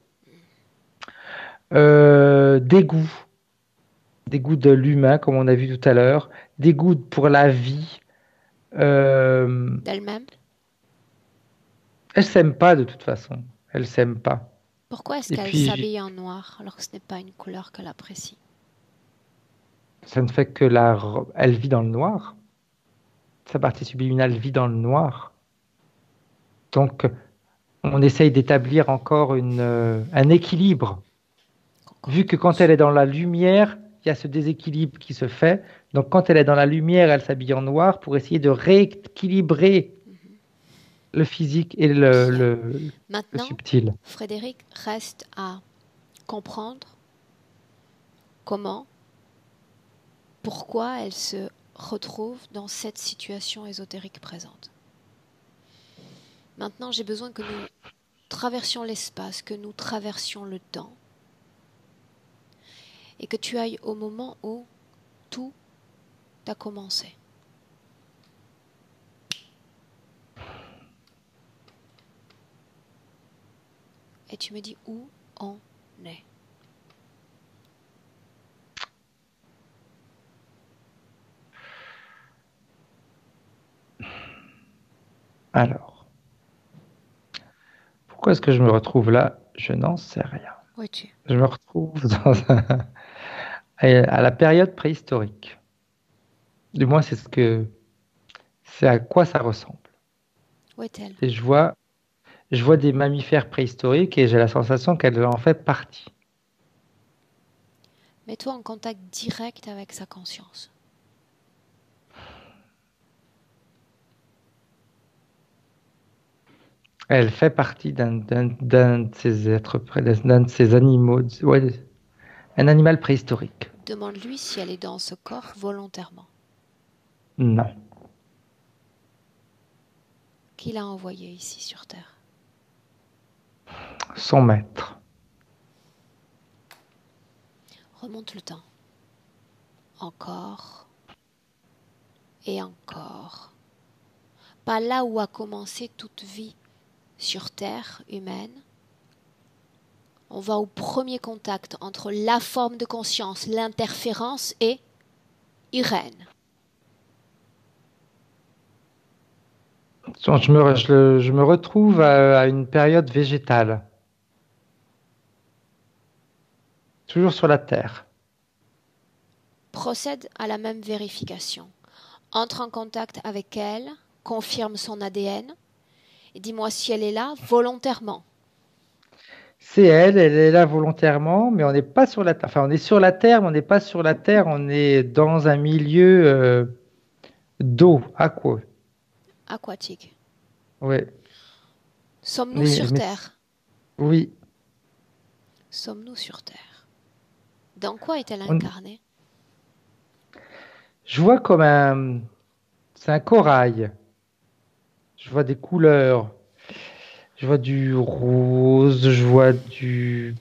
Dégoût. Dégoût de l'humain, comme on a vu tout à l'heure. Dégoût pour la vie. D'elle-même. Elle s'aime pas de toute façon. Elle s'aime pas. Pourquoi est-ce Et qu'elle puis, s'habille en noir alors que ce n'est pas une couleur qu'elle apprécie? ça ne fait que elle vit dans le noir. Sa partie subliminale vit dans le noir. Donc, on essaye d'établir encore un équilibre. Vu que quand elle est dans la lumière, il y a ce déséquilibre qui se fait. Donc, quand elle est dans la lumière, elle s'habille en noir pour essayer de rééquilibrer le physique et le Maintenant, subtil. Frédéric reste à comprendre comment, pourquoi elle se retrouve dans cette situation ésotérique présente. Maintenant, j'ai besoin que nous traversions l'espace, que nous traversions le temps, et que tu ailles au moment où tout a commencé. Et tu me dis où on est. Alors, pourquoi est-ce que je me retrouve là? Je n'en sais rien. Où es-tu? Je me retrouve à la période préhistorique. Du moins, c'est à quoi ça ressemble. Où est-elle? Et je vois des mammifères préhistoriques et j'ai la sensation qu'elle en fait partie. Mets-toi en contact direct avec sa conscience. Elle fait partie d'un de ces êtres, d'un de ces animaux, ouais, un animal préhistorique. Demande-lui si elle est dans ce corps volontairement. Non. Qui l'a envoyée ici sur Terre? Son maître. Remonte le temps. Encore et encore. Pas là où a commencé toute vie sur Terre humaine. On va au premier contact entre la forme de conscience, l'interférence et Irène. Donc, je me retrouve à une période végétale. Toujours sur la Terre. Procède à la même vérification. Entre en contact avec elle, confirme son ADN et dis-moi si elle est là volontairement. C'est elle est là volontairement, mais on n'est pas sur la Terre. Enfin, on est sur la Terre, mais on n'est pas sur la Terre, on est dans un milieu d'eau, aqueux. Aquatique. Ouais. Sommes-nous sur Terre? Oui. Sommes-nous sur Terre? Dans quoi est-elle incarnée? Je vois comme un... C'est un corail. Je vois des couleurs. Je vois du rose, je vois du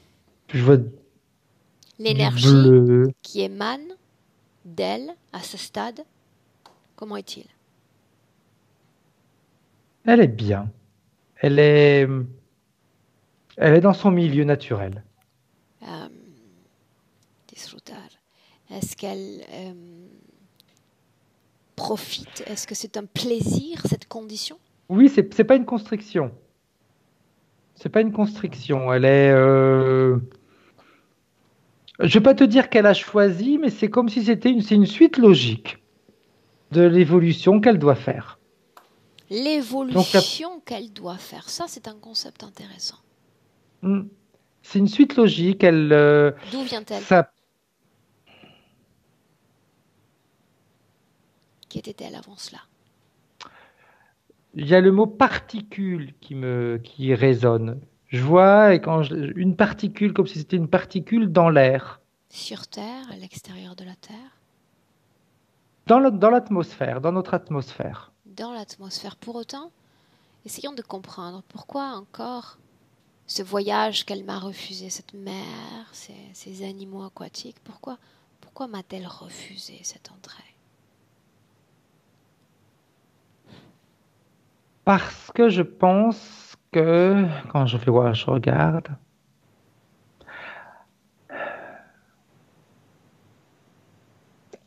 L'énergie bleu. qui émane d'elle à ce stade, comment est-il? Elle est bien. Elle est, elle est dans son milieu naturel. Euh, disfrutar. Est-ce qu'elle profite? Est-ce que c'est un plaisir, cette condition? Oui, c'est pas une constriction. C'est pas une constriction. Elle est. Je vais pas te dire qu'elle a choisi, mais c'est comme si c'est une suite logique de l'évolution qu'elle doit faire. Donc, L'évolution qu'elle doit faire, ça c'est un concept intéressant. hmm, c'est une suite logique. Elle, D'où vient-elle? ça, Qui était-elle avant cela? il y a le mot particule qui résonne. Je vois et une particule comme si c'était une particule dans l'air, Sur Terre, à l'extérieur de la Terre, dans l'atmosphère, dans notre atmosphère. dans l'atmosphère. Pour autant, essayons de comprendre pourquoi encore ce voyage qu'elle m'a refusé, cette mer, ces animaux aquatiques, pourquoi m'a-t-elle refusé cette entrée? Parce que je pense que quand je fais voir, je regarde.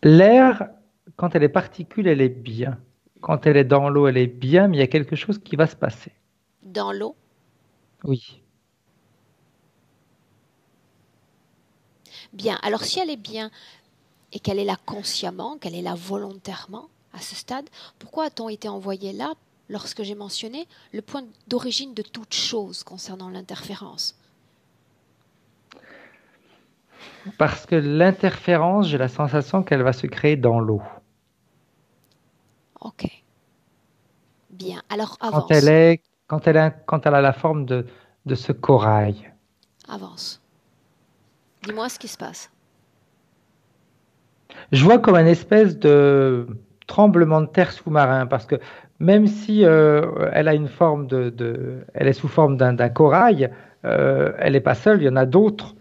L'air, quand elle est particule, elle est bien. Quand elle est dans l'eau, elle est bien, mais il y a quelque chose qui va se passer. Dans l'eau? Oui. Bien. Alors si elle est bien et qu'elle est là consciemment, qu'elle est là volontairement à ce stade, pourquoi a-t-on été envoyé là lorsque j'ai mentionné le point d'origine de toute chose concernant l'interférence? Parce que l'interférence, j'ai la sensation qu'elle va se créer dans l'eau. Ok. Bien. Alors Quand elle avance. est, quand elle a la forme de ce corail. Avance. Dis-moi ce qui se passe. Je vois comme un espèce de tremblement de terre sous-marin, parce que même si elle a une forme elle est sous forme d'un corail, elle n'est pas seule, il y en a d'autres.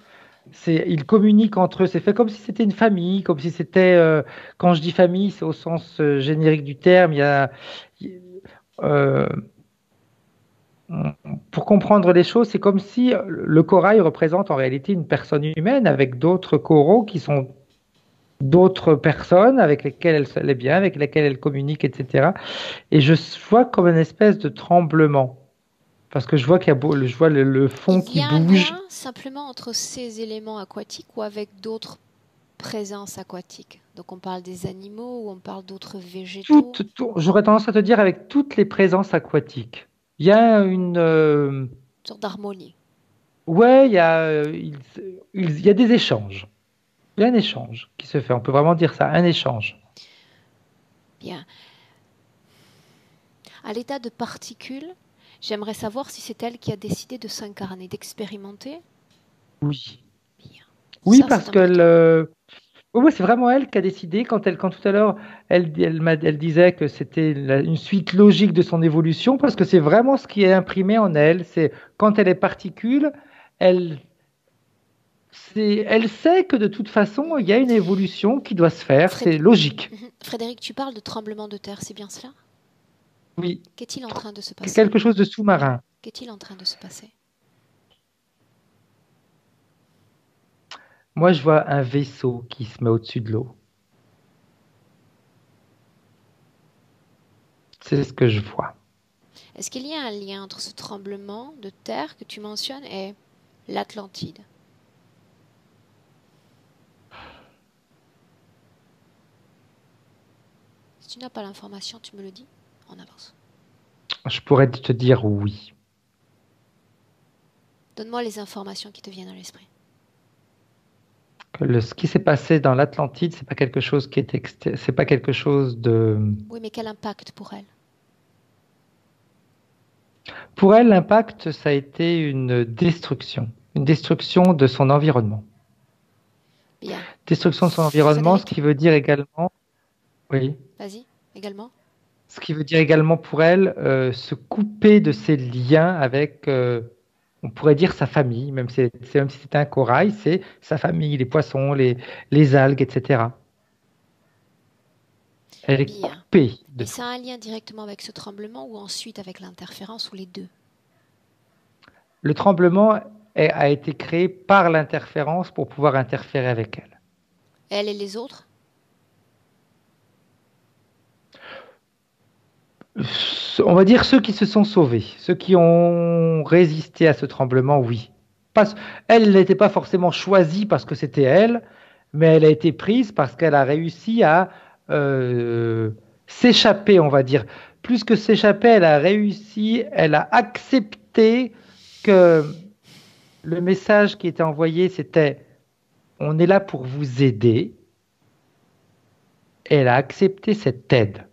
Ils communiquent entre eux. C'est fait comme si c'était une famille, comme si c'était. Quand je dis famille, c'est au sens générique du terme. Euh, pour comprendre les choses, c'est comme si le corail représente en réalité une personne humaine avec d'autres coraux qui sont d'autres personnes avec lesquelles elle est bien, avec lesquelles elle communique, etc. Et je vois comme une espèce de tremblement. Parce que je vois je vois le fond Il y qui a un bouge. lien simplement entre ces éléments aquatiques ou avec d'autres présences aquatiques. Donc on parle des animaux ou on parle d'autres végétaux. J'aurais tendance à te dire avec toutes les présences aquatiques. Il y a Une sorte d'harmonie. ouais, il y a des échanges. Il y a un échange qui se fait. On peut vraiment dire ça, un échange. Bien. À l'état de particule, j'aimerais savoir si c'est elle qui a décidé de s'incarner, d'expérimenter. Oui. Bien. Oui, Ça, c'est parce que important. ouais, c'est vraiment elle qui a décidé quand tout à l'heure, elle disait que c'était une suite logique de son évolution, parce que c'est vraiment ce qui est imprimé en elle. C'est quand elle est particule, elle, elle sait que de toute façon, il y a une évolution qui doit se faire. C'est logique. Frédéric, tu parles de tremblement de terre, c'est bien cela? Oui. Qu'est-il en train de se passer? Quelque chose de sous-marin. Qu'est-il en train de se passer? Moi, je vois un vaisseau qui se met au-dessus de l'eau. C'est ce que je vois. Est-ce qu'il y a un lien entre ce tremblement de terre que tu mentionnes et l'Atlantide? Si tu n'as pas l'information, tu me le dis. On avance. Je pourrais te dire oui. Donne-moi les informations qui te viennent à l'esprit. Ce qui s'est passé dans l'Atlantide, c'est pas quelque chose c'est pas quelque chose de. Oui, mais quel impact pour elle? Pour elle, l'impact, ça a été une destruction de son environnement. Bien. Destruction de son environnement, ce Frédéric, qui veut dire également. Oui. Vas-y, également. Ce qui veut dire également pour elle se couper de ses liens avec, on pourrait dire sa famille, même si c'était un corail, c'est sa famille, les poissons, les algues, etc. Elle est Bien. coupée de Et tout. ça a un lien directement avec ce tremblement ou ensuite avec l'interférence ou les deux? Le tremblement a été créé par l'interférence pour pouvoir interférer avec elle. Elle et les autres? On va dire ceux qui se sont sauvés, ceux qui ont résisté à ce tremblement, oui. Pas- Elle n'était pas forcément choisie parce que c'était elle, mais elle a été prise parce qu'elle a réussi à euh, s'échapper, on va dire. Plus que s'échapper, elle a accepté que le message qui était envoyé, c'était on est là pour vous aider. Et elle a accepté cette aide.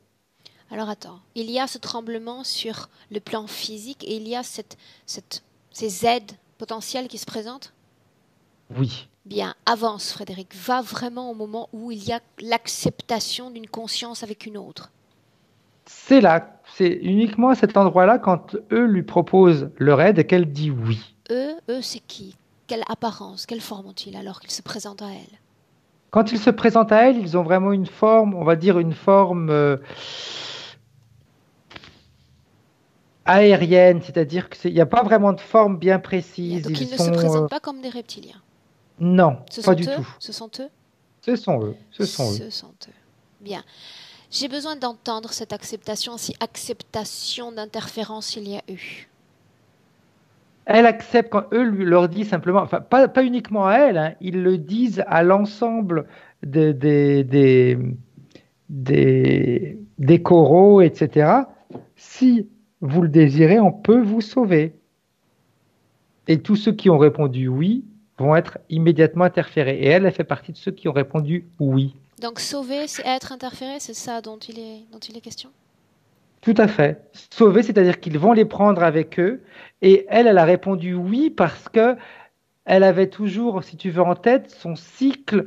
Alors attends, il y a ce tremblement sur le plan physique et il y a ces aides potentielles qui se présentent? Oui. Bien, avance Frédéric, va vraiment au moment où il y a l'acceptation d'une conscience avec une autre. C'est là, c'est uniquement à cet endroit-là quand eux lui proposent leur aide et qu'elle dit oui. Eux, c'est qui? Quelle apparence, quelle forme ont-ils alors qu'ils se présentent à elle? Quand ils se présentent à elle, ils ont vraiment une forme, on va dire une forme aérienne, c'est-à-dire qu'il n'y a pas vraiment de forme bien Bien, précise. donc Ils ils ne se sont présentent pas comme des reptiliens. non, Ce pas sont du eux? tout. Ce sont eux? Ce sont eux, ce sont eux. Ce sont eux. Bien. J'ai besoin d'entendre cette acceptation, si acceptation d'interférence il y a eu. Elle accepte quand eux leur disent simplement, enfin pas uniquement à elle, hein, ils le disent à l'ensemble des, des, des, des coraux, etc. Si vous le désirez, on peut vous sauver. Et tous ceux qui ont répondu oui vont être immédiatement interférés. Et elle, elle fait partie de ceux qui ont répondu oui. Donc sauver, c'est être interféré, c'est ça dont il est question? Tout à fait. Sauver, c'est-à-dire qu'ils vont les prendre avec eux. Et elle, elle a répondu oui parce que elle avait toujours, si tu veux, en tête son cycle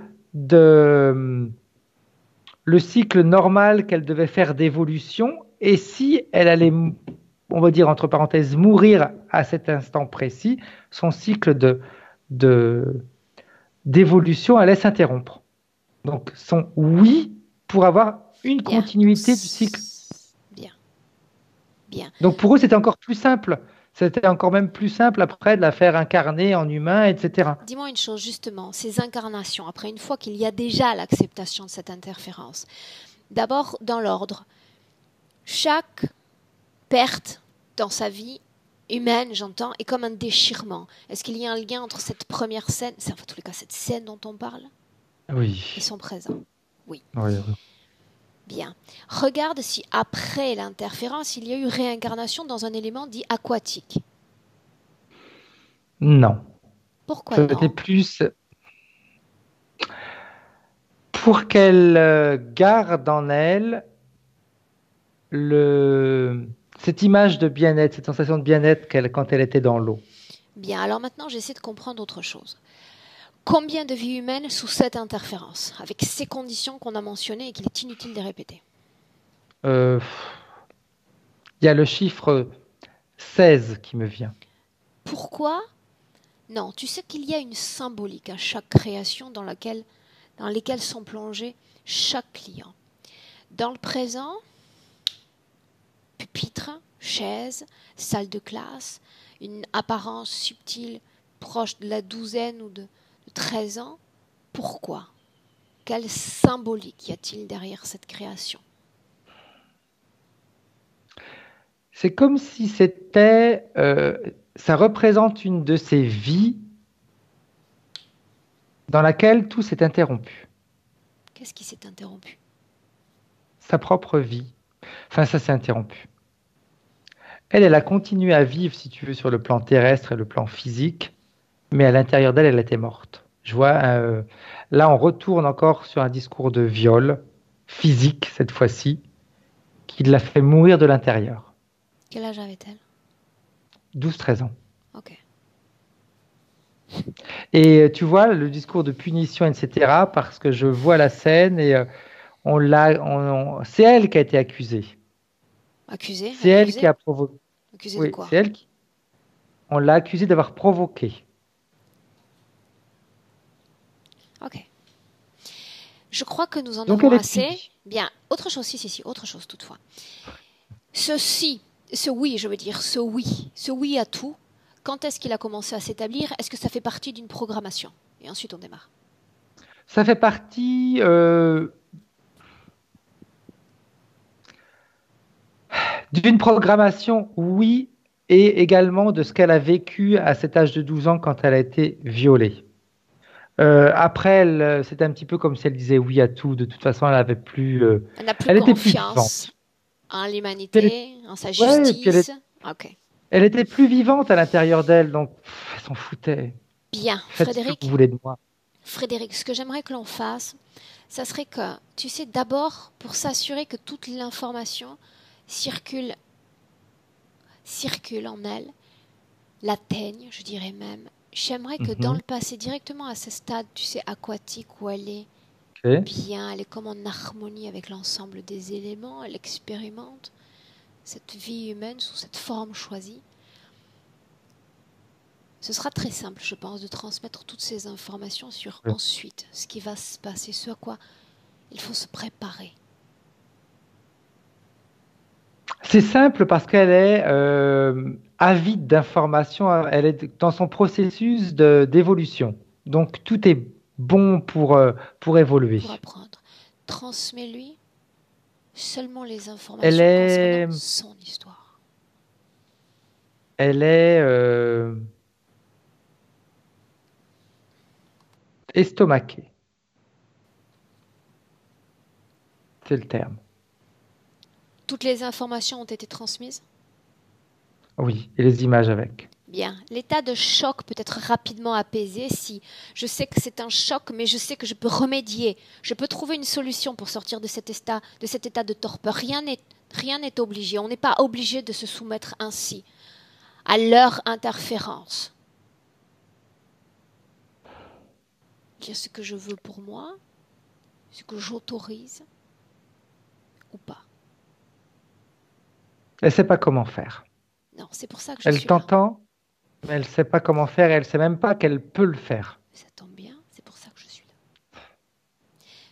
le cycle normal qu'elle devait faire d'évolution. Et si elle allait, on va dire entre parenthèses, mourir à cet instant précis, son cycle de, d'évolution allait s'interrompre. Donc son oui pour avoir une Bien. continuité du cycle. Bien. Bien. Donc pour eux, c'était encore plus simple. C'était encore même plus simple après de la faire incarner en humain, etc. Dis-moi une chose, justement, ces incarnations, après une fois qu'il y a déjà l'acceptation de cette interférence, d'abord dans l'ordre, chaque perte dans sa vie humaine, j'entends, est comme un déchirement. Est-ce qu'il y a un lien entre cette première scène, c'est en tous les cas cette scène dont on parle, Oui. et son présent? Oui. Oui, oui. Bien. Regarde si après l'interférence, il y a eu réincarnation dans un élément dit aquatique. Non. Pourquoi C'était non? plus pour qu'elle garde en elle cette image de bien-être, cette sensation de bien-être quand elle était dans l'eau. Bien, alors maintenant j'essaie de comprendre autre chose. Combien de vies humaines sous cette interférence, avec ces conditions qu'on a mentionnées et qu'il est inutile de répéter? Il y a le chiffre 16 qui me vient. Pourquoi? Non, tu sais qu'il y a une symbolique à chaque création dans lesquelles sont plongés chaque client. Dans le présent, pupitre, chaise, salle de classe, une apparence subtile proche de la douzaine ou de 13 ans. Pourquoi? Quelle symbolique y a-t-il derrière cette création? C'est comme si ça représente une de ces vies dans laquelle tout s'est interrompu. Qu'est-ce qui s'est interrompu? Sa propre vie. Enfin, ça s'est interrompu. Elle a continué à vivre, si tu veux, sur le plan terrestre et le plan physique, mais à l'intérieur d'elle, elle était morte. Je vois, là, on retourne encore sur un discours de viol, physique cette fois-ci, qui l'a fait mourir de l'intérieur. Quel âge avait-elle? 12-13 ans. Ok. Et tu vois, le discours de punition, etc., parce que je vois la scène et c'est elle qui a été accusée. Accusé? C'est elle qui Accusé? a provoqué. Accusé de Oui, quoi? c'est elle qui. On l'a accusée d'avoir provoqué. Ok. Je crois que nous en Donc avons elle est assez. punie. Bien. Autre chose, si, autre chose toutefois. Ceci, ce oui, je veux dire, ce oui à tout, quand est-ce qu'il a commencé à s'établir? Est-ce que ça fait partie d'une programmation? Et ensuite, on démarre. Ça fait partie d'une programmation, oui, et également de ce qu'elle a vécu à cet âge de 12 ans quand elle a été violée. Après, c'était un petit peu comme si elle disait oui à tout. De toute façon, Elle n'a plus elle était plus confiance vivante. en Elle est- l'humanité, en sa ouais, et puis justice. Ok. elle était plus vivante à l'intérieur d'elle, donc elle s'en foutait. Bien. Faites ce que vous Frédéric, voulez de moi. Frédéric, ce que j'aimerais que l'on fasse, ça serait que, tu sais, d'abord, pour s'assurer que toute l'information circule, circule en elle, l'atteigne, je dirais même. J'aimerais que dans Mhm. le passé, directement à ce stade, tu sais, aquatique où elle est Ok. bien, elle est comme en harmonie avec l'ensemble des éléments, elle expérimente cette vie humaine sous cette forme choisie. Ce sera très simple, je pense, de transmettre toutes ces informations sur ensuite ce qui va se passer, ce à quoi il faut se préparer. C'est simple parce qu'elle est avide d'informations. Elle est dans son processus d'évolution. Donc tout est bon pour évoluer. Pour apprendre. Transmets-lui seulement les Elle informations concernant est, son histoire. elle est estomaquée. C'est le terme. Toutes les informations ont été transmises? Oui, et les images avec. Bien. L'état de choc peut être rapidement apaisé si je sais que c'est un choc, mais je sais que je peux remédier. Je peux trouver une solution pour sortir de cet état de torpeur. Rien n'est obligé. On n'est pas obligé de se soumettre ainsi à leur interférence. Il y a ce que je veux pour moi, ce que j'autorise ou pas. Elle ne sait pas comment faire. Non, c'est pour ça que je Elle suis là. t'entend, mais elle ne sait pas comment faire. Elle ne sait même pas qu'elle peut le faire. Ça tombe bien, c'est pour ça que je suis là.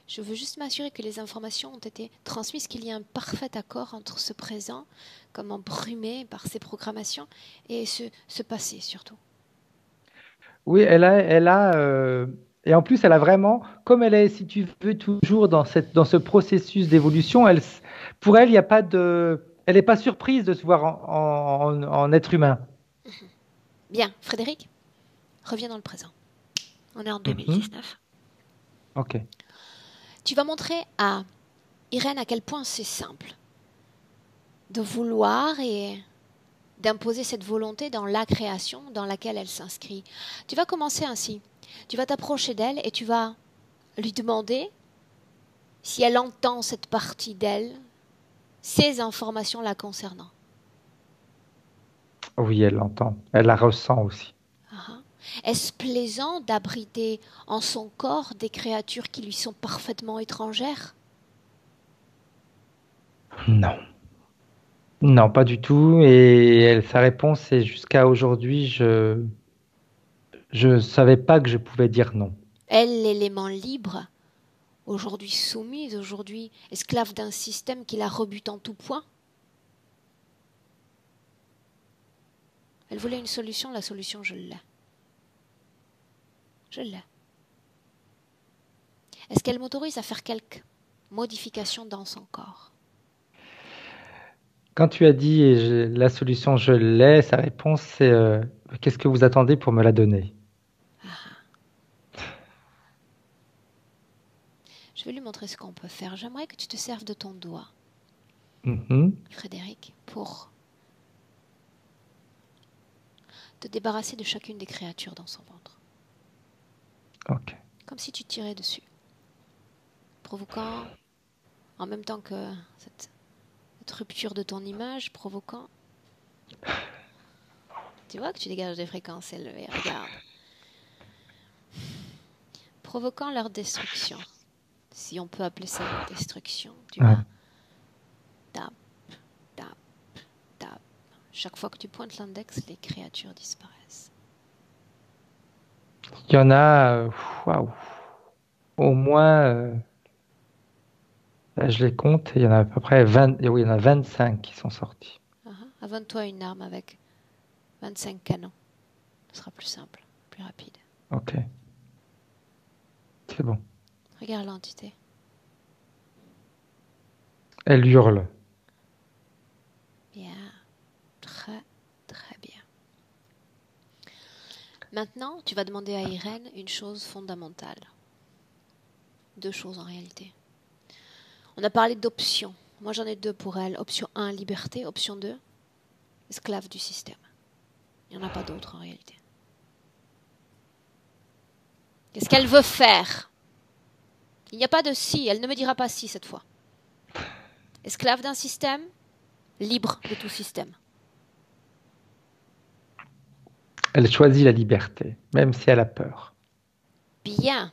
Je veux juste m'assurer que les informations ont été transmises, qu'il y a un parfait accord entre ce présent, comme embrumé par ces programmations, et ce passé surtout. Oui, et en plus, elle a vraiment, comme elle est, si tu veux, toujours dans ce processus d'évolution, pour elle, il n'y a pas elle n'est pas surprise de se voir en être humain. Bien, Frédéric, reviens dans le présent. On est en Mhm. 2019. Ok. Tu vas montrer à Irène à quel point c'est simple de vouloir et d'imposer cette volonté dans la création dans laquelle elle s'inscrit. Tu vas commencer ainsi. Tu vas t'approcher d'elle et tu vas lui demander si elle entend cette partie d'elle, ces informations la concernant. Oui, elle l'entend. Elle la ressent aussi. Ah. Est-ce plaisant d'abriter en son corps des créatures qui lui sont parfaitement étrangères? Non. Non, pas du tout. Et sa réponse est jusqu'à aujourd'hui, je savais pas que je pouvais dire non. Elle, l'élément libre, aujourd'hui soumise, aujourd'hui esclave d'un système qui la rebute en tout point? Elle voulait une solution, la solution, je l'ai. Je l'ai. Est-ce qu'elle m'autorise à faire quelques modifications dans son corps? Quand tu as dit la solution, je l'ai, sa réponse c'est qu'est-ce que vous attendez pour me la donner? Je vais lui montrer ce qu'on peut faire. J'aimerais que tu te serves de ton doigt, Mhm. Frédéric, pour te débarrasser de chacune des créatures dans son ventre. Ok. Comme si tu tirais dessus, provoquant, en même temps que cette rupture de ton image, provoquant. Tu vois que tu dégages des fréquences élevées, regarde. Provoquant leur destruction. si on peut appeler ça une destruction. Tu Ouais. vas tap, tap, tap. Chaque fois que tu pointes l'index, les créatures disparaissent. Il y en a, waouh, au moins, là, je les compte, il y en a à peu près 20, oui, il y en a 25 qui sont sortis. Invente-toi une arme avec 25 canons. Ce sera plus simple, plus rapide. Ok, c'est bon. Regarde l'entité. Elle hurle. Bien. Très, très bien. Maintenant, tu vas demander à Irène une chose fondamentale. Deux choses en réalité. On a parlé d'options. Moi, j'en ai deux pour elle. Option 1, liberté. Option 2, esclave du système. Il n'y en a pas d'autre en réalité. Qu'est-ce qu'elle veut faire? Il n'y a pas de si. Elle ne me dira pas si cette fois. Esclave d'un système, libre de tout système. Elle choisit la liberté, même si elle a peur. Bien.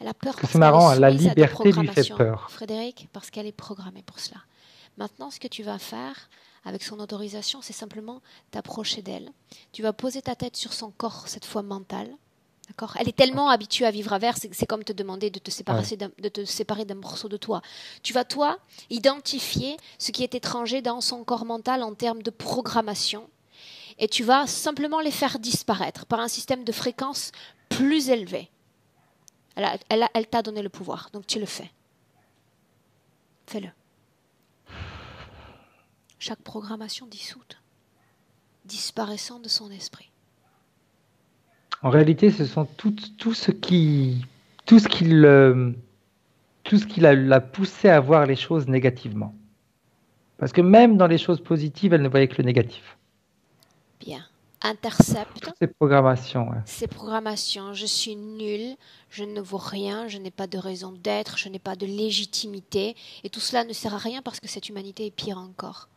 Elle a peur parce C'est qu'elle marrant, est la soumise à des liberté lui fait programmations. peur. Frédéric, parce qu'elle est programmée pour cela. Maintenant, ce que tu vas faire, avec son autorisation, c'est simplement t'approcher d'elle. Tu vas poser ta tête sur son corps, cette fois mental. D'accord ? Elle est tellement habituée à vivre avec, c'est comme te demander de te séparer d'un morceau de toi. Tu vas, toi, identifier ce qui est étranger dans son corps mental en termes de programmation. Et tu vas simplement les faire disparaître par un système de fréquence plus élevé. Elle t'a donné le pouvoir, donc tu le fais. Fais-le. Chaque programmation dissoute, disparaissant de son esprit. En réalité, ce sont tout ce qui l'a poussé à voir les choses négativement. Parce que même dans les choses positives, elle ne voyait que le négatif. Bien. Intercepte Toutes ces programmations. Ouais. ces programmations. Je suis nulle, je ne vaux rien, je n'ai pas de raison d'être, je n'ai pas de légitimité. Et tout cela ne sert à rien parce que cette humanité est pire encore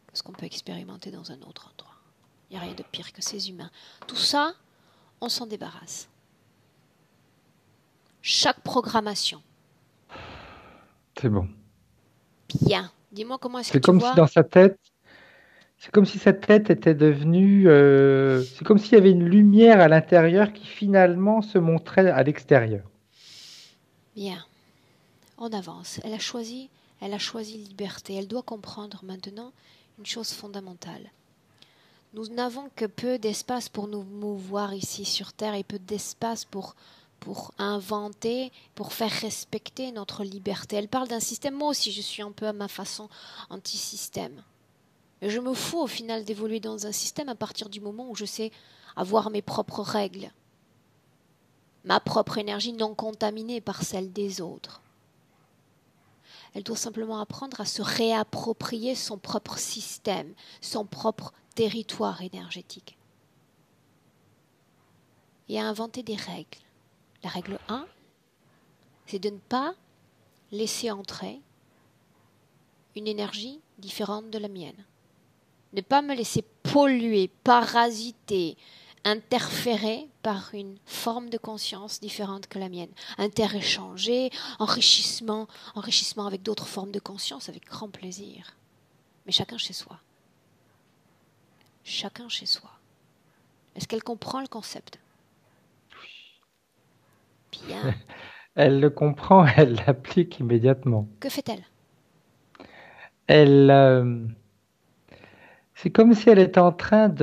que ce qu'on peut expérimenter dans un autre endroit. Il n'y a rien de pire que ces humains. Tout ça, on s'en débarrasse. Chaque programmation. C'est bon. Bien. Dis-moi comment est-ce que C'est tu comme vois. si dans sa tête, c'est comme si sa tête était devenue, c'est comme s'il y avait une lumière à l'intérieur qui finalement se montrait à l'extérieur. Bien. On avance. Elle a choisi liberté. Elle doit comprendre maintenant une chose fondamentale. Nous n'avons que peu d'espace pour nous mouvoir ici sur Terre et peu d'espace pour inventer, pour faire respecter notre liberté. Elle parle d'un système. Moi aussi, je suis un peu à ma façon anti-système. Mais je me fous au final d'évoluer dans un système à partir du moment où je sais avoir mes propres règles, ma propre énergie non contaminée par celle des autres. Elle doit simplement apprendre à se réapproprier son propre système, son propre territoire énergétique. Et à inventer des règles. La règle 1, c'est de ne pas laisser entrer une énergie différente de la mienne. Ne pas me laisser polluer, parasiter, interférer par une forme de conscience différente que la mienne. Interéchanger, enrichissement avec d'autres formes de conscience, avec grand plaisir. Mais chacun chez soi. Chacun chez soi. Est-ce qu'elle comprend le concept? Bien. Elle le comprend, elle l'applique immédiatement. Que fait-elle? C'est comme si elle était en train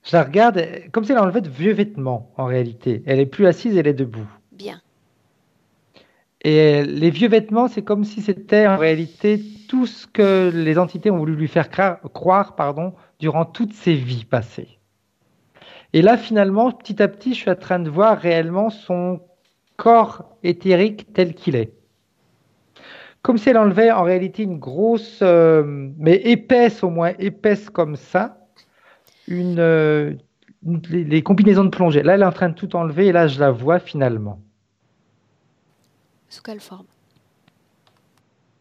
je la regarde, comme si elle enlevait de vieux vêtements, en réalité. Elle est plus assise, elle est debout. Bien. Et les vieux vêtements, c'est comme si c'était en réalité tout ce que les entités ont voulu lui faire croire, durant toutes ses vies passées. Et là, finalement, petit à petit, je suis en train de voir réellement son corps éthérique tel qu'il est. Comme si elle enlevait en réalité une grosse, mais épaisse au moins, épaisse comme ça, les combinaisons de plongée. Là, elle est en train de tout enlever et là, je la vois finalement. Sous quelle forme?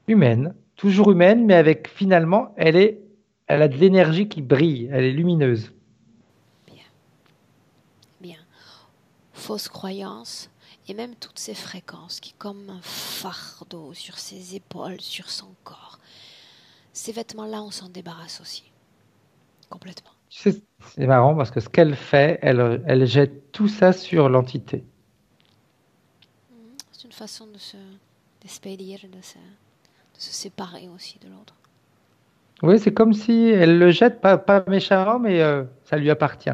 Humaine, toujours humaine, mais avec finalement, elle a de l'énergie qui brille, elle est lumineuse. Bien. Bien. Fausse croyance. Et même toutes ces fréquences qui, comme un fardeau sur ses épaules, sur son corps, ces vêtements-là, on s'en débarrasse aussi, complètement. Tu sais, c'est marrant parce que ce qu'elle fait, elle jette tout ça sur l'entité. C'est une façon de d'expédier, de se séparer aussi de l'autre. Oui, c'est comme si elle le jette, pas méchamment, mais ça lui appartient.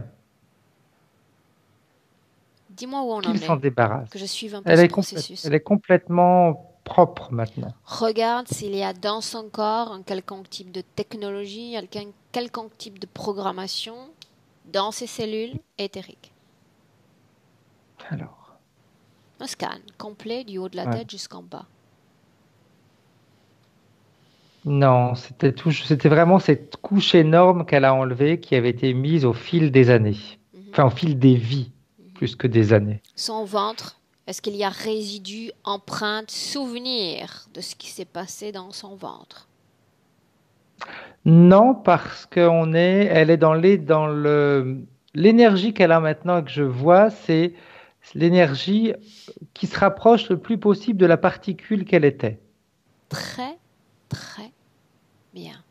Dis-moi où on en Qu'il s'en est, débarrasse. que je suive un peu ce processus. Elle est complètement propre maintenant. Regarde s'il y a dans son corps un quelconque type de technologie, un quelconque type de programmation dans ses cellules éthériques. Alors, Un scan complet du haut de la ouais. tête jusqu'en bas. Non, c'était vraiment cette couche énorme qu'elle a enlevée qui avait été mise au fil des années. Enfin, au fil des vies, plus que des années. Son ventre, est-ce qu'il y a résidus, empreintes, souvenirs de ce qui s'est passé dans son ventre? Non, parce elle est dans l'énergie qu'elle a maintenant que je vois, c'est l'énergie qui se rapproche le plus possible de la particule qu'elle était. Très, très bien.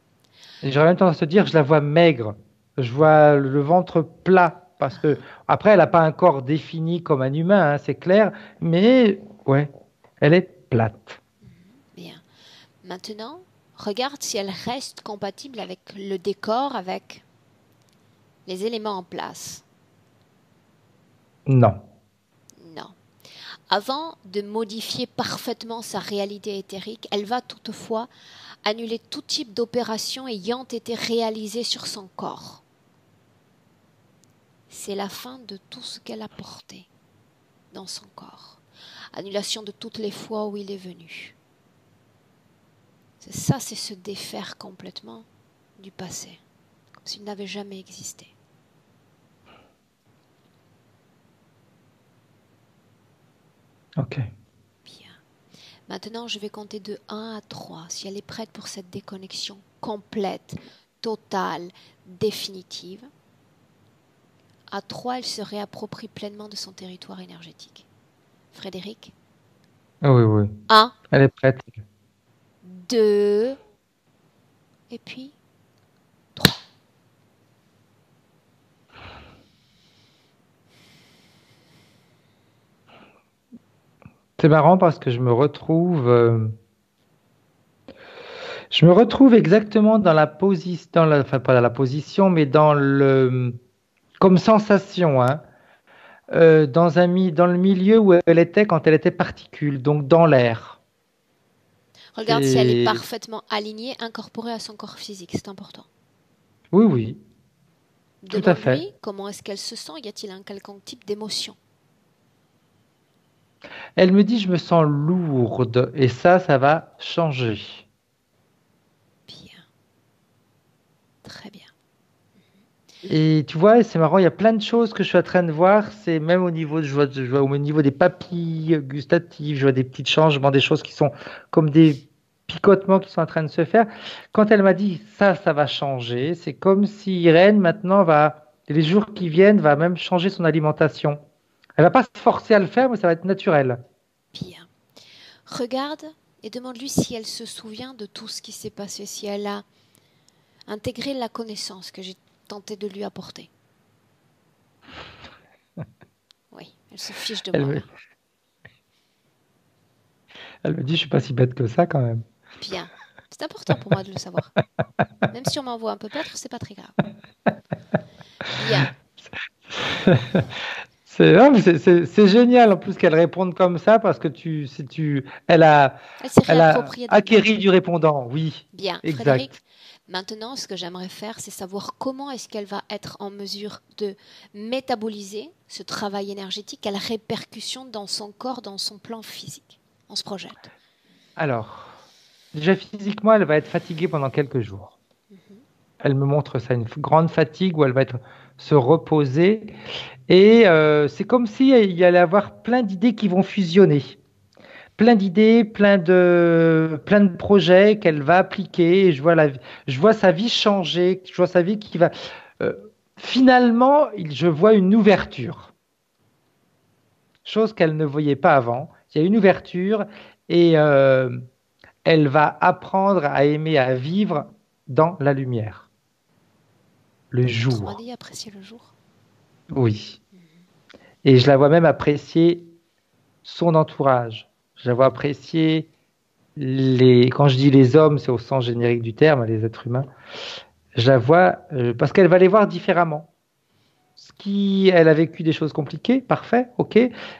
Et j'aurais même tendance à se dire, je la vois maigre, je vois le ventre plat, parce que après, elle n'a pas un corps défini comme un humain, hein, c'est clair, mais ouais, elle est plate. Bien. Maintenant, regarde si elle reste compatible avec le décor, avec les éléments en place. Non. Non. Avant de modifier parfaitement sa réalité éthérique, elle va toutefois annuler tout type d'opération ayant été réalisée sur son corps. C'est la fin de tout ce qu'elle a porté dans son corps. Annulation de toutes les fois où il est venu. C'est se défaire complètement du passé, comme s'il n'avait jamais existé. Ok. Bien. Maintenant, je vais compter de 1 à 3. Si elle est prête pour cette déconnexion complète, totale, définitive, à 3, elle se réapproprie pleinement de son territoire énergétique. Frédéric? Ah oui, oui. 1, Elle est prête. 2, et puis 3. C'est marrant parce que je me retrouve exactement dans la position, enfin pas dans la position, mais comme sensation, hein, dans le milieu où elle était quand elle était particule, donc dans l'air. Regarde si elle est parfaitement alignée, incorporée à son corps physique, c'est important. Oui, oui. Tout à fait. Demande-lui comment est-ce qu'elle se sent, y a-t-il un quelconque type d'émotion? Elle me dit, je me sens lourde, et ça va changer. Bien. Très bien. Et tu vois, c'est marrant, il y a plein de choses que je suis en train de voir. C'est même je vois au niveau des papilles gustatives, je vois des petits changements, des choses qui sont comme des picotements qui sont en train de se faire. Quand elle m'a dit ça va changer, c'est comme si Irène maintenant les jours qui viennent, va même changer son alimentation. Elle va pas se forcer à le faire, mais ça va être naturel. Bien. Regarde et demande-lui si elle se souvient de tout ce qui s'est passé, si elle a intégré la connaissance que j'ai tenté de lui apporter. Oui, elle se fiche de moi. Elle me dit, je suis pas si bête que ça quand même. Bien. C'est important pour moi de le savoir. Même si on m'envoie un peu perdre, c'est pas très grave. Bien. C'est génial en plus qu'elle réponde comme ça parce que elle a acquéri du répondant, oui. Bien, exact. Frédéric. Maintenant, ce que j'aimerais faire, c'est savoir comment est-ce qu'elle va être en mesure de métaboliser ce travail énergétique, quelles répercussions dans son corps, dans son plan physique. On se projette. Alors, déjà physiquement, elle va être fatiguée pendant quelques jours. Elle me montre ça, une grande fatigue où elle va se reposer. Et c'est comme s'il y allait avoir plein d'idées qui vont fusionner. Plein d'idées, plein de projets qu'elle va appliquer. Et je vois sa vie changer. Je vois sa vie qui va... finalement, je vois une ouverture. chose qu'elle ne voyait pas avant. Il y a une ouverture et elle va apprendre à aimer, à vivre dans la lumière, le Autrement jour. dit, apprécier le jour. Oui. Et je la vois même apprécier son entourage. Je la vois apprécier quand je dis les hommes, c'est au sens générique du terme, les êtres humains. Je la vois parce qu'elle va les voir différemment. Elle a vécu des choses compliquées, parfait, ok.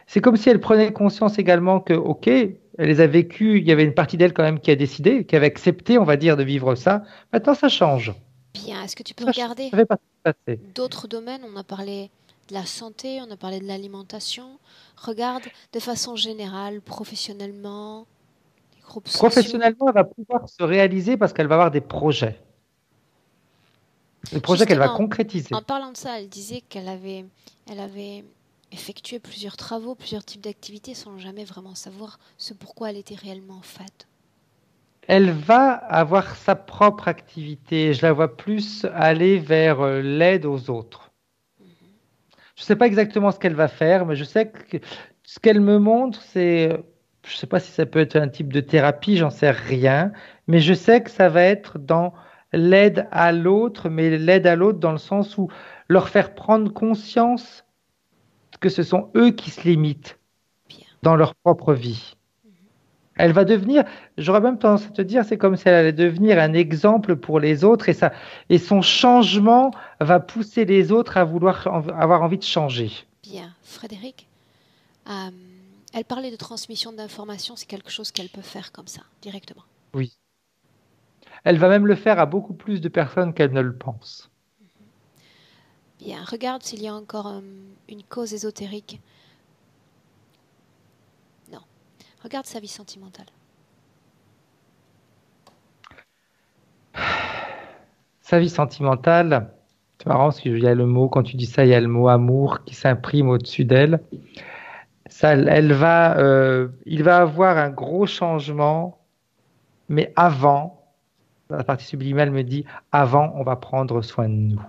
C'est comme si elle prenait conscience également que, ok, elle les a vécues, il y avait une partie d'elle quand même qui a décidé, qui avait accepté, on va dire, de vivre ça. Maintenant, ça change. Bien, est-ce que tu peux Ça regarder fait partie du passé. d'autres domaines? On a parlé de la santé, on a parlé de l'alimentation. Regarde de façon générale, professionnellement, les groupes sociaux. Professionnellement, elle va pouvoir se réaliser parce qu'elle va avoir des projets. Des projets qu'elle va Justement, concrétiser. en parlant de ça, elle disait qu'elle avait effectué plusieurs travaux, plusieurs types d'activités sans jamais vraiment savoir ce pourquoi elle était réellement faite. Elle va avoir sa propre activité. Je la vois plus aller vers l'aide aux autres. Je ne sais pas exactement ce qu'elle va faire, mais je sais que ce qu'elle me montre, c'est, je ne sais pas si ça peut être un type de thérapie, j'en sais rien, mais je sais que ça va être dans l'aide à l'autre, mais l'aide à l'autre dans le sens où leur faire prendre conscience que ce sont eux qui se limitent Bien. dans leur propre vie. Elle va devenir, j'aurais même tendance à te dire, c'est comme si elle allait devenir un exemple pour les autres et son changement va pousser les autres à vouloir avoir envie de changer. Bien, Frédéric, elle parlait de transmission d'informations, c'est quelque chose qu'elle peut faire comme ça, directement. Oui. Elle va même le faire à beaucoup plus de personnes qu'elle ne le pense. Bien, regarde s'il y a encore une cause ésotérique. Non. Regarde sa vie sentimentale. Sa vie sentimentale, c'est marrant parce qu'il y a le mot, quand tu dis ça, il y a le mot amour qui s'imprime au-dessus d'elle. Ça, il va avoir un gros changement, mais avant, la partie subliminale me dit, avant, on va prendre soin de nous.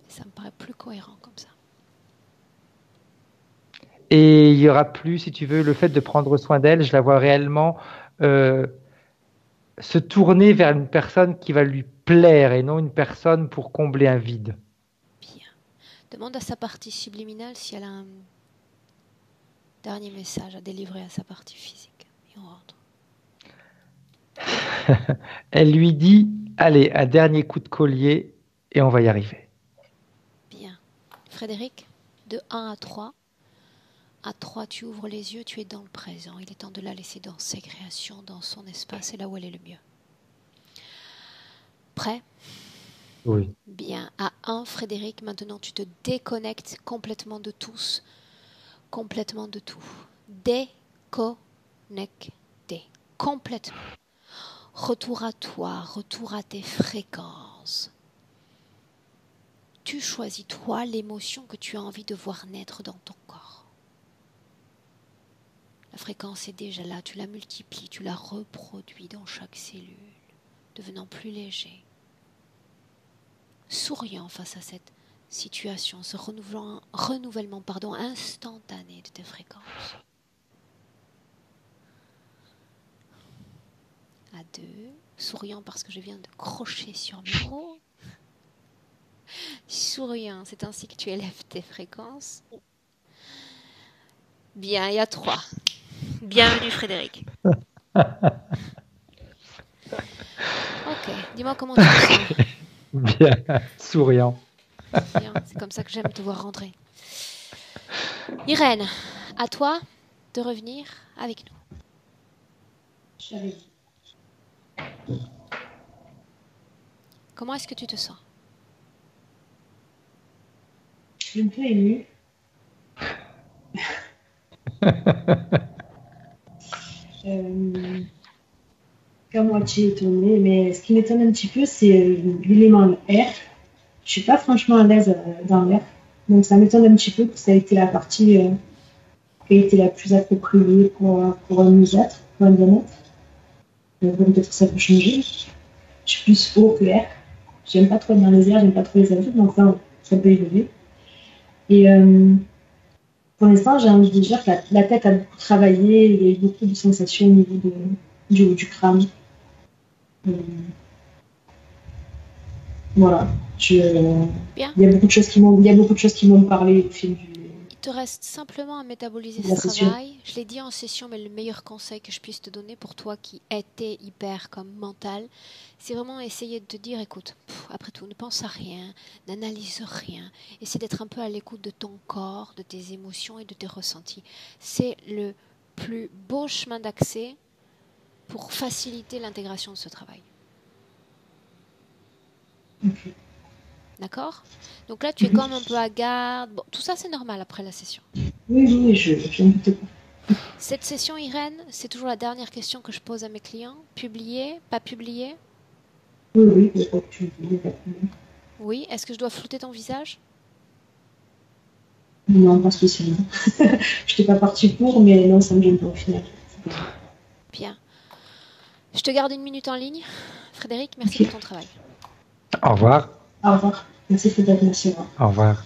Ça me paraît plus cohérent comme ça. Et il y aura plus, si tu veux, le fait de prendre soin d'elle, je la vois réellement se tourner vers une personne qui va lui plaire et non une personne pour combler un vide. Bien. Demande à sa partie subliminale si elle a un dernier message à délivrer à sa partie physique. Et on rentre. Elle lui dit, allez, un dernier coup de collier et on va y arriver. Bien. Frédéric, de 1 à 3. À 3, tu ouvres les yeux, tu es dans le présent. Il est temps de la laisser dans ses créations, dans son espace, c'est là où elle est le mieux. Prêt? Oui. Bien. À 1, Frédéric, maintenant tu te déconnectes complètement de tous. Complètement de tout. Déconnecté. Complètement. Retour à toi, retour à tes fréquences. Tu choisis toi l'émotion que tu as envie de voir naître dans ton corps. La fréquence est déjà là, tu la multiplies, tu la reproduis dans chaque cellule, devenant plus léger. Souriant face à cette situation, ce renouvellement instantané de tes fréquences. À 2, souriant parce que je viens de crocher sur mes mots. Souriant, c'est ainsi que tu élèves tes fréquences. Bien, et à 3. Bienvenue Frédéric. Ok, dis-moi comment tu te sens. Bien, souriant. Bien, c'est comme ça que j'aime te voir rentrer. Irène, à toi de revenir avec nous. Comment est-ce que tu te sens? Je suis un peu émue. Qu'à moitié étonnée, mais ce qui m'étonne un petit peu, c'est l'élément air. Je suis pas franchement à l'aise dans l'air, donc ça m'étonne un petit peu que ça a été la partie qui a été la plus appropriée pour nous être, pour un bien-être. Peut-être que ça peut changer. Je suis plus haut que l'air. J'aime pas trop être dans les airs, j'aime pas trop les adultes, donc ça peut évoluer. Et pour l'instant, j'ai envie de dire que la tête a beaucoup travaillé, il y a eu beaucoup de sensations au niveau du haut du crâne. Voilà. Bien. Il y a beaucoup de choses qui m'ont parlé au fil du. Il te reste simplement à métaboliser La ce session. travail. Je l'ai dit en session, mais le meilleur conseil que je puisse te donner pour toi qui était hyper comme mental, c'est vraiment essayer de te dire, écoute, après tout, ne pense à rien, n'analyse rien, essaie d'être un peu à l'écoute de ton corps, de tes émotions et de tes ressentis. C'est le plus beau chemin d'accès pour faciliter l'intégration de ce travail. Okay. D'accord? Donc là, tu es comme un peu à garde. Bon, tout ça, c'est normal après la session. Oui, je n'en doute pas. Cette session, Irène, c'est toujours la dernière question que je pose à mes clients. Publier, pas publier? Oui, il n'y a pas de publier. Oui. Est-ce que je dois flouter ton visage? Non, pas spécialement. Je n'étais pas partie pour, mais non, ça ne me gêne pas au final. Bien. Je te garde 1 minute en ligne. Frédéric, merci pour ton travail. Au revoir. Au revoir. Merci Frédéric, merci. Au revoir.